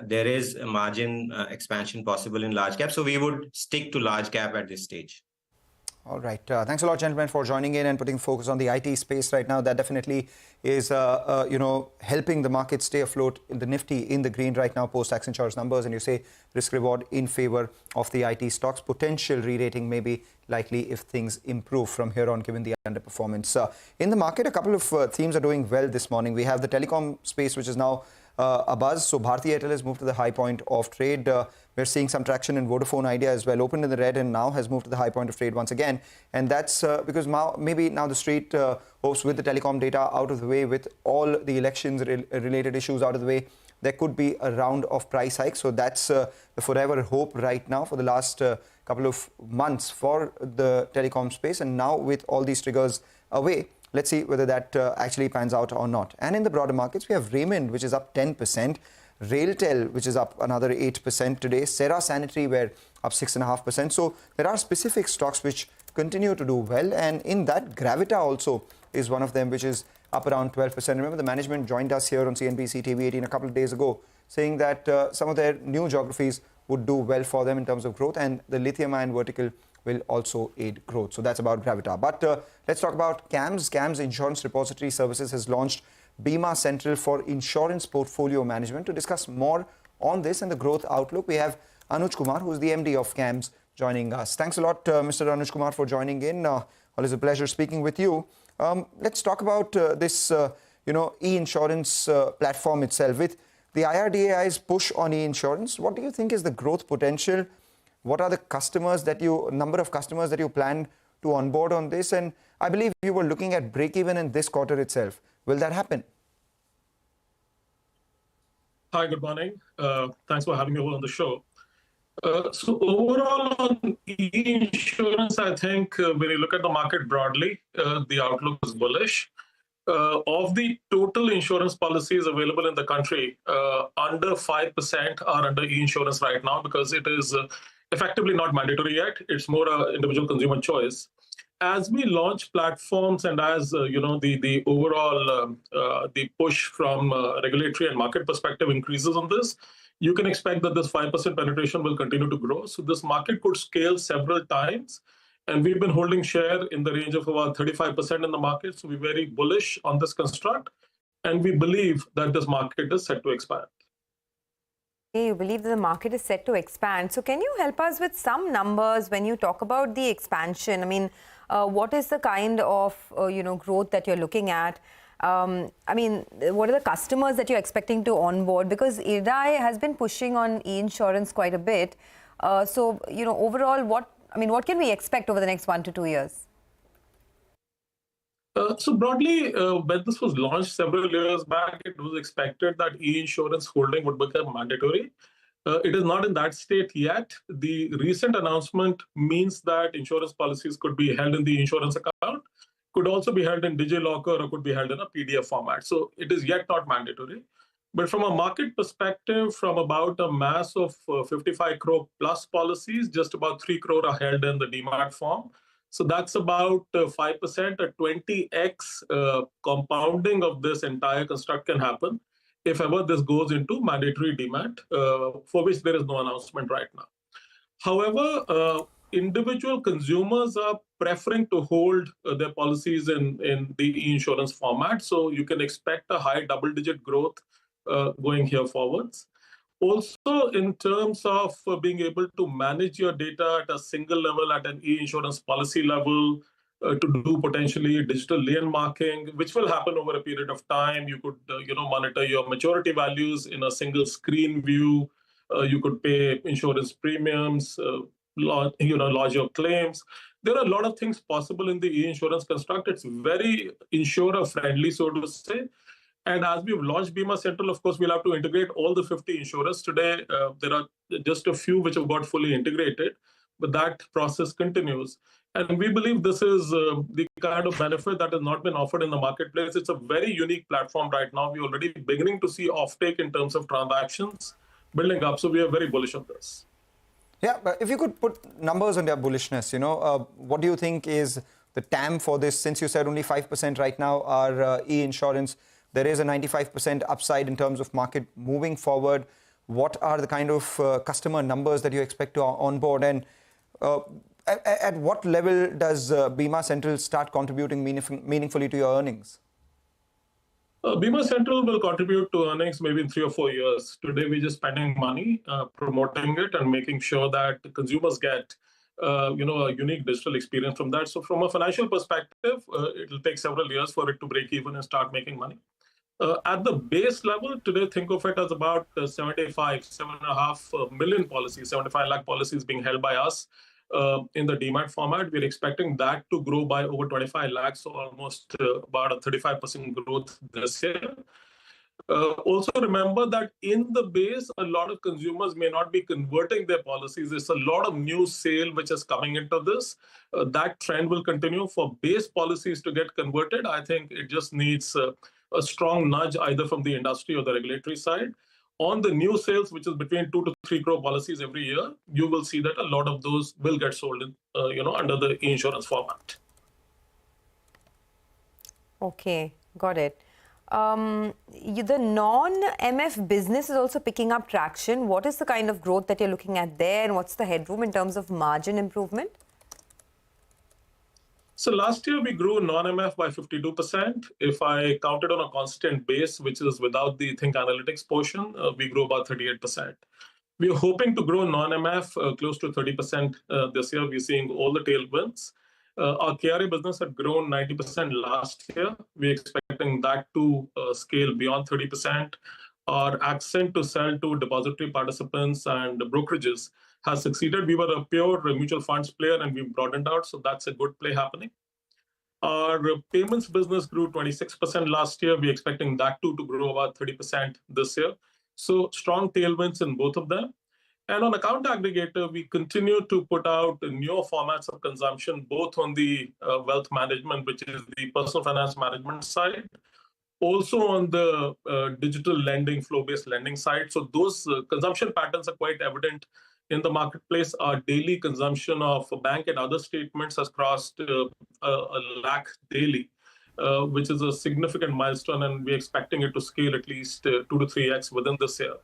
there is a margin expansion possible in large cap. So we would stick to large cap at this stage. All right. Thanks a lot, gentlemen, for joining in and putting focus on the IT space right now. That definitely is, helping the market stay afloat in the Nifty in the green right now, post-tax insurance numbers. And you say risk-reward in favor of the IT stocks. Potential re-rating may be likely if things improve from here on, given the underperformance. In the market, a couple of themes are doing well this morning. We have the telecom space, which is now a buzz. So Bharti Airtel has moved to the high point of trade. We're seeing some traction in Vodafone Idea as well, opened in the red and now has moved to the high point of trade once again. And that's because maybe now the street hopes, with the telecom data out of the way, with all the elections related issues out of the way, there could be a round of price hikes. So that's the forever hope right now for the last couple of months for the telecom space. And now with all these triggers away, let's see whether that actually pans out or not. And in the broader markets, we have Raymond, which is up 10%. Railtel, which is up another 8% today. Cera Sanitary, we're up 6.5%. So there are specific stocks which continue to do well. And in that, Gravita also is one of them, which is up around 12%. Remember, the management joined us here on CNBC-TV18 a couple of days ago, saying that some of their new geographies would do well for them in terms of growth, and the lithium-ion vertical will also aid growth. So that's about Gravita. But let's talk about CAMS. CAMS Insurance Repository Services has launched Bima Central for Insurance Portfolio Management. To discuss more on this and the growth outlook, we have Anuj Kumar, who's the MD of CAMS, joining us. Thanks a lot, Mr. Anuj Kumar, for joining in. Always a pleasure speaking with you. Let's talk about this, e-insurance platform itself. With the IRDAI's push on e-insurance, what do you think is the growth potential? What are the number of customers that you plan to onboard on this? And I believe you were looking at break-even in this quarter itself. Will that happen? Hi, good morning. Thanks for having me over on the show. So overall on e-insurance, I think when you look at the market broadly, the outlook is bullish. Of the total insurance policies available in the country, under 5% are under e-insurance right now, because it is effectively not mandatory yet. It's more an individual consumer choice. As we launch platforms and as the overall the push from regulatory and market perspective increases on this, you can expect that this 5% penetration will continue to grow. So this market could scale several times. And we've been holding share in the range of about 35% in the market. So we're very bullish on this construct. And we believe that this market is set to expand. You believe that the market is set to expand. So can you help us with some numbers when you talk about the expansion? I mean, what is the kind of growth that you're looking at? What are the customers that you're expecting to onboard? Because IRDAI has been pushing on e-insurance quite a bit. Overall, what can we expect over the next 1 to 2 years? So broadly, when this was launched several years back, it was expected that e-insurance holding would become mandatory. It is not in that state yet. The recent announcement means that insurance policies could be held in the insurance account, could also be held in DigiLocker, or could be held in a PDF format. So it is yet not mandatory. But from a market perspective, from about a mass of 55 crore plus policies, just about 3 crore are held in the DMAT form. So that's about 5%, a 20x compounding of this entire construct can happen if ever this goes into mandatory DMAT, for which there is no announcement right now. However, individual consumers are preferring to hold their policies in the e-insurance format. So you can expect a high double-digit growth going here forwards. Also, in terms of being able to manage your data at a single level, at an e-insurance policy level, to do potentially digital lien marking, which will happen over a period of time. You could, monitor your maturity values in a single screen view. You could pay insurance premiums, lodge your claims. There are a lot of things possible in the e-insurance construct. It's very insurer-friendly, so to say. And as we've launched Bima Central, of course, we'll have to integrate all the 50 insurers. Today, there are just a few which have got fully integrated, but that process continues. And we believe this is the kind of benefit that has not been offered in the marketplace. It's a very unique platform right now. We're already beginning to see offtake in terms of transactions building up. So we are very bullish on this. Yeah, but if you could put numbers on their bullishness, what do you think is the TAM for this? Since you said only 5% right now are e-insurance, there is a 95% upside in terms of market moving forward. What are the kind of customer numbers that you expect to onboard? And at what level does Bima Central start contributing meaningfully to your earnings? Bima Central will contribute to earnings maybe in 3 or 4 years. Today, we're just spending money promoting it and making sure that the consumers get a unique digital experience from that. So from a financial perspective, it will take several years for it to break even and start making money. At the base level, today, think of it as about 7.5 million policies, 75 lakh policies being held by us in the DMAT format. We're expecting that to grow by over 25 lakhs, so almost about a 35% growth this year. Also remember that in the base, a lot of consumers may not be converting their policies. There's a lot of new sale which is coming into this. That trend will continue. For base policies to get converted, I think it just needs a strong nudge either from the industry or the regulatory side. On the new sales, which is between 2 to 3 crore policies every year, you will see that a lot of those will get sold in, under the insurance format. Okay, got it. The non-MF business is also picking up traction. What is the kind of growth that you're looking at there, and what's the headroom in terms of margin improvement? So last year we grew non-MF by 52%. If I counted on a constant base, which is without the Think Analytics portion, we grew about 38%. We are hoping to grow non-MF close to 30% this year. We're seeing all the tailwinds. Our KRA business had grown 90% last year. We're expecting that to scale beyond 30%. Our accent to sell to depository participants and brokerages has succeeded. We were a pure mutual funds player and we've broadened out, so that's a good play happening. Our payments business grew 26% last year. We're expecting that to grow about 30% this year. So strong tailwinds in both of them. And on account aggregator, we continue to put out newer formats of consumption, both on the wealth management, which is the personal finance management side, also on the digital lending, flow-based lending side. So those consumption patterns are quite evident in the marketplace. Our daily consumption of bank and other statements has crossed a lakh daily, which is a significant milestone, and we're expecting it to scale at least 2 to 3x within this year.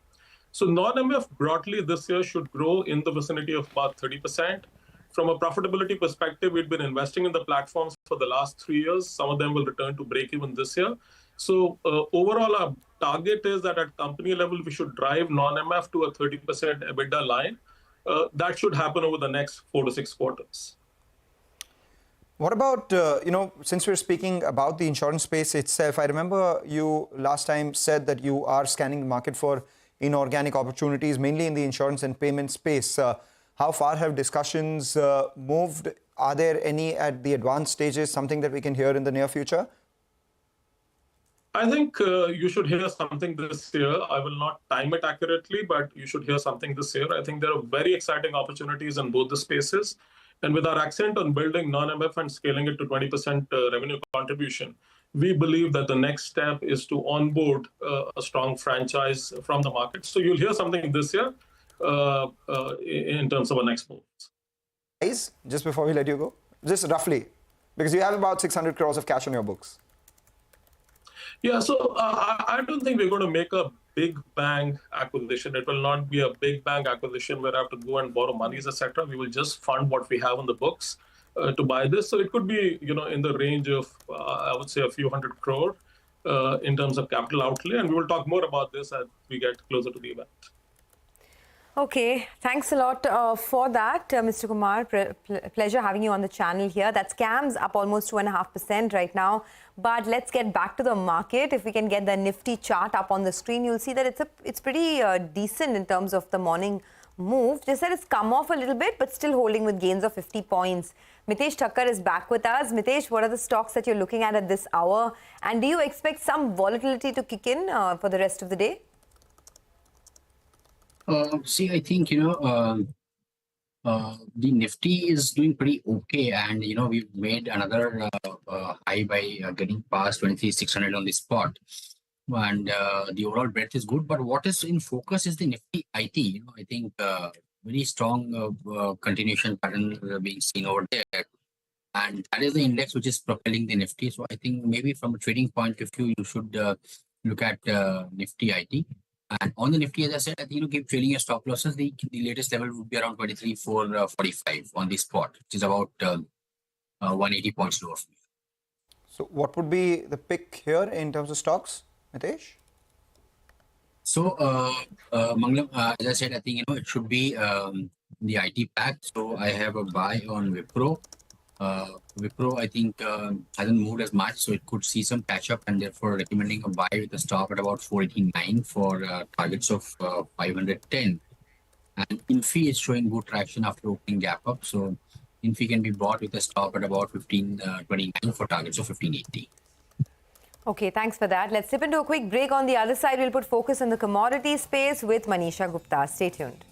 So non-MF broadly this year should grow in the vicinity of about 30%. From a profitability perspective, we've been investing in the platforms for the last 3 years. Some of them will return to break even this year. So overall, our target is that at company level, we should drive non-MF to a 30% EBITDA line. That should happen over the next 4 to 6 quarters. What about, since we're speaking about the insurance space itself, I remember you last time said that you are scanning the market for inorganic opportunities, mainly in the insurance and payment space. How far have discussions moved? Are there any at the advanced stages, something that we can hear in the near future? I think you should hear something this year. I will not time it accurately, but you should hear something this year. I think there are very exciting opportunities in both the spaces. And with our accent on building non-MF and scaling it to 20% revenue contribution, we believe that the next step is to onboard a strong franchise from the market. So you'll hear something this year in terms of our next move. Just before we let you go, just roughly, because you have about 600 crores of cash on your books. Yeah, so I don't think we're going to make a big bang acquisition. It will not be a big bang acquisition where I have to go and borrow monies, etc. We will just fund what we have on the books to buy this. So it could be, in the range of, I would say, a few hundred crore in terms of capital outlay. And we will talk more about this as we get closer to the event. Okay, thanks a lot for that, Mr. Kumar. Pleasure having you on the channel here. That's CAMS up almost 2.5% right now. But let's get back to the market. If we can get the Nifty chart up on the screen, you'll see that it's pretty decent in terms of the morning move. Just that it's come off a little bit, but still holding with gains of 50 points. Mitesh Thakkar is back with us. Mitesh, what are the stocks that you're looking at this hour? And do you expect some volatility to kick in for the rest of the day? See, I think, the Nifty is doing pretty okay. And, we've made another high by getting past 23,600 on the spot. And the overall breadth is good. But what is in focus is the Nifty IT. I think very strong continuation pattern being seen over there. And that is the index which is propelling the Nifty. So I think maybe from a trading point of view, you should look at Nifty IT. And on the Nifty, as I said, I think keep trailing your stop losses. The latest level would be around 23,445 on the spot, which is about 180 points lower. So what would be the pick here in terms of stocks, Mitesh? So, Mangalam, as I said, I think it should be the IT pack. So I have a buy on Wipro. Wipro, I think, hasn't moved as much, so it could see some catch up, and therefore recommending a buy with a stop at about 489 for targets of 510. And Infi is showing good traction after opening gap up, so Infi can be bought with a stop at about 1529 for targets of 1580. Okay, thanks for that. Let's slip into a quick break. On the other side, we'll put focus on the commodity space with Manisha Gupta. Stay tuned.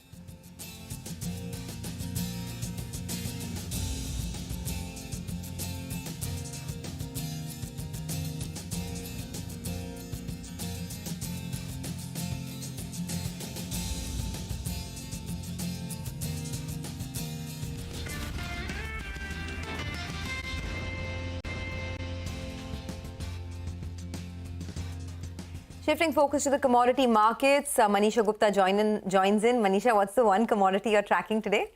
Shifting focus to the commodity markets, Manisha Gupta joins in. Manisha, what's the one commodity you're tracking today?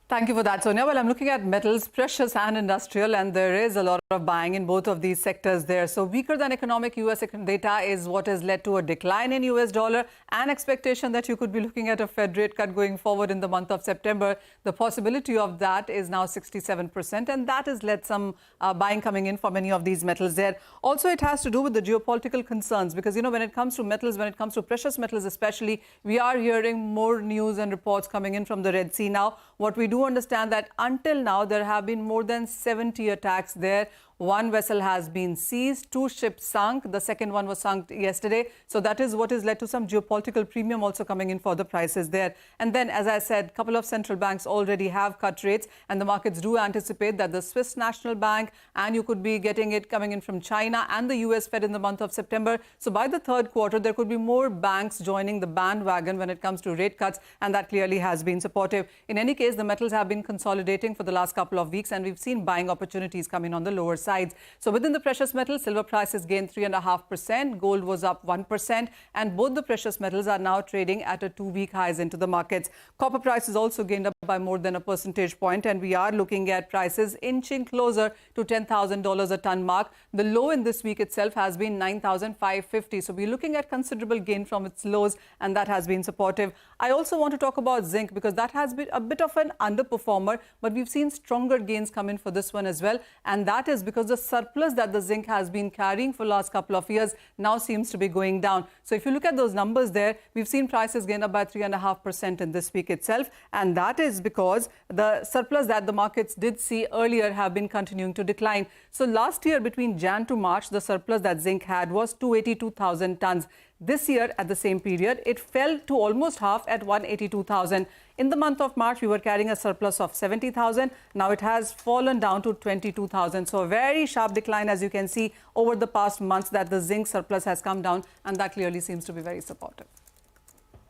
Thank you for that, Sonia. Well, I'm looking at metals, precious and industrial, and there is a lot of buying in both of these sectors there. So weaker than economic US data is what has led to a decline in US dollar and expectation that you could be looking at a Fed rate cut going forward in the month of September. The possibility of that is now 67%, and that has led some buying coming in for many of these metals there. Also, it has to do with the geopolitical concerns because, when it comes to metals, when it comes to precious metals especially, we are hearing more news and reports coming in from the Red Sea now. What we do understand that until now there have been more than 70 attacks there. One vessel has been seized, 2 ships sunk. The second one was sunk yesterday. So that is what has led to some geopolitical premium also coming in for the prices there. And then, as I said, a couple of central banks already have cut rates, and the markets do anticipate that the Swiss National Bank, and you could be getting it coming in from China and the US Fed in the month of September. So by the third quarter, there could be more banks joining the bandwagon when it comes to rate cuts, and that clearly has been supportive. In any case, the metals have been consolidating for the last couple of weeks, and we've seen buying opportunities come in on the lower sides. So within the precious metals, silver prices gained 3.5%, gold was up 1%, and both the precious metals are now trading at a 2-week highs into the markets. Copper prices also gained up by more than a percentage point, and we are looking at prices inching closer to $10,000 a ton mark. The low in this week itself has been 9,550. So we're looking at considerable gain from its lows, and that has been supportive. I also want to talk about zinc because that has been a bit of an underperformer, but we've seen stronger gains come in for this one as well, and that is because the surplus that the zinc has been carrying for the last couple of years now seems to be going down. So if you look at those numbers there, we've seen prices gain up by 3.5% in this week itself, and that is because the surplus that the markets did see earlier have been continuing to decline. So last year, between Jan to March, the surplus that zinc had was 282,000 tons. This year, at the same period, it fell to almost half at 182,000. In the month of March, we were carrying a surplus of 70,000. Now it has fallen down to 22,000. So a very sharp decline, as you can see, over the past months that the zinc surplus has come down, and that clearly seems to be very supportive.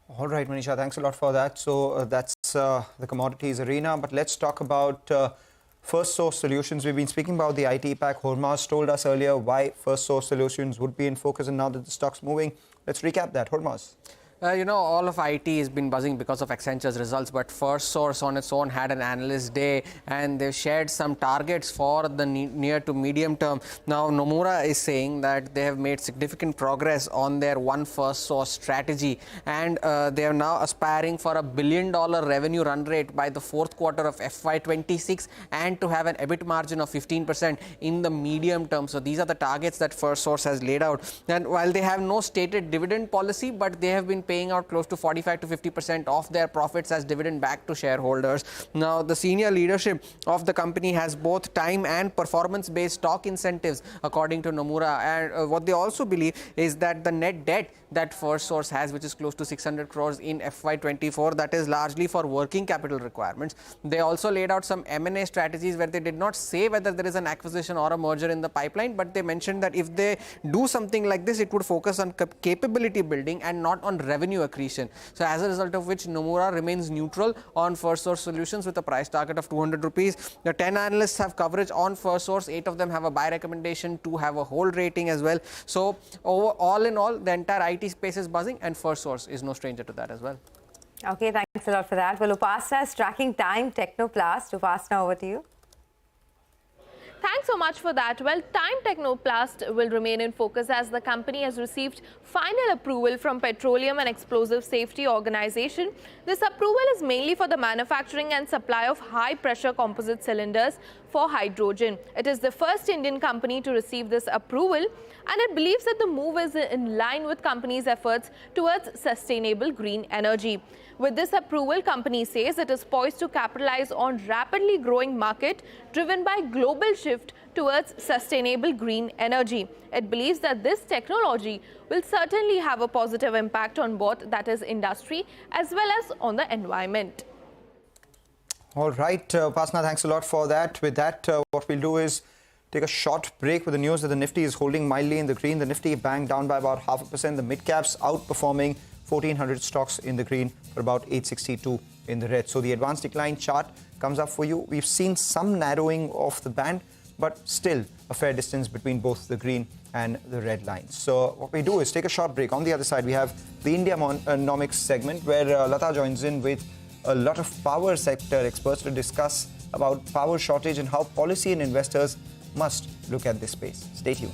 All right, Manisha, thanks a lot for that. So that's the commodities arena. But let's talk about First Source Solutions. We've been speaking about the IT pack. Hormaz told us earlier why First Source Solutions would be in focus, and now that the stock's moving, let's recap that. Hormaz. All of IT has been buzzing because of Accenture's results, but First Source on its own had an analyst day and they've shared some targets for the near to medium term. Now, Nomura is saying that they have made significant progress on their One First Source strategy, and they are now aspiring for $1 billion revenue run rate by the fourth quarter of FY26 and to have an EBIT margin of 15% in the medium term. So these are the targets that First Source has laid out. And while they have no stated dividend policy, but they have been paying out close to 45 to 50% of their profits as dividend back to shareholders. Now, the senior leadership of the company has both time and performance-based stock incentives, according to Nomura. And what they also believe is that the net debt that First Source has, which is close to 600 crores in FY24, that is largely for working capital requirements. They also laid out some M&A strategies where they did not say whether there is an acquisition or a merger in the pipeline, but they mentioned that if they do something like this, it would focus on capability building and not on revenue accretion. So as a result of which, Nomura remains neutral on First Source Solutions with a price target of 200 rupees. The 10 analysts have coverage on First Source. 8 of them have a buy recommendation, 2 have a hold rating as well. So all in all, the entire IT space is buzzing, and First Source is no stranger to that as well. Okay, thanks a lot for that. Well, Upasna is tracking time, Technoplast. Upasna, over to you. Thanks so much for that. Well, Time Technoplast will remain in focus as the company has received final approval from Petroleum and Explosive Safety Organization. This approval is mainly for the manufacturing and supply of high-pressure composite cylinders for hydrogen. It is the first Indian company to receive this approval, and it believes that the move is in line with company's efforts towards sustainable green energy. With this approval, company says it is poised to capitalize on rapidly growing market driven by global shift towards sustainable green energy. It believes that this technology will certainly have a positive impact on both, that is industry, as well as on the environment. All right, Upasna, thanks a lot for that. With that, what we'll do is take a short break with the news that the Nifty is holding mildly in the green. The Nifty banged down by about 0.5%. The mid-caps outperforming 1,400 stocks in the green for about 862 in the red. So the advanced decline chart comes up for you. We've seen some narrowing of the band, but still a fair distance between both the green and the red lines. So what we do is take a short break. On the other side, we have the India Economics segment, where Lata joins in with a lot of power sector experts to discuss about power shortage and how policy and investors must look at this space. Stay tuned.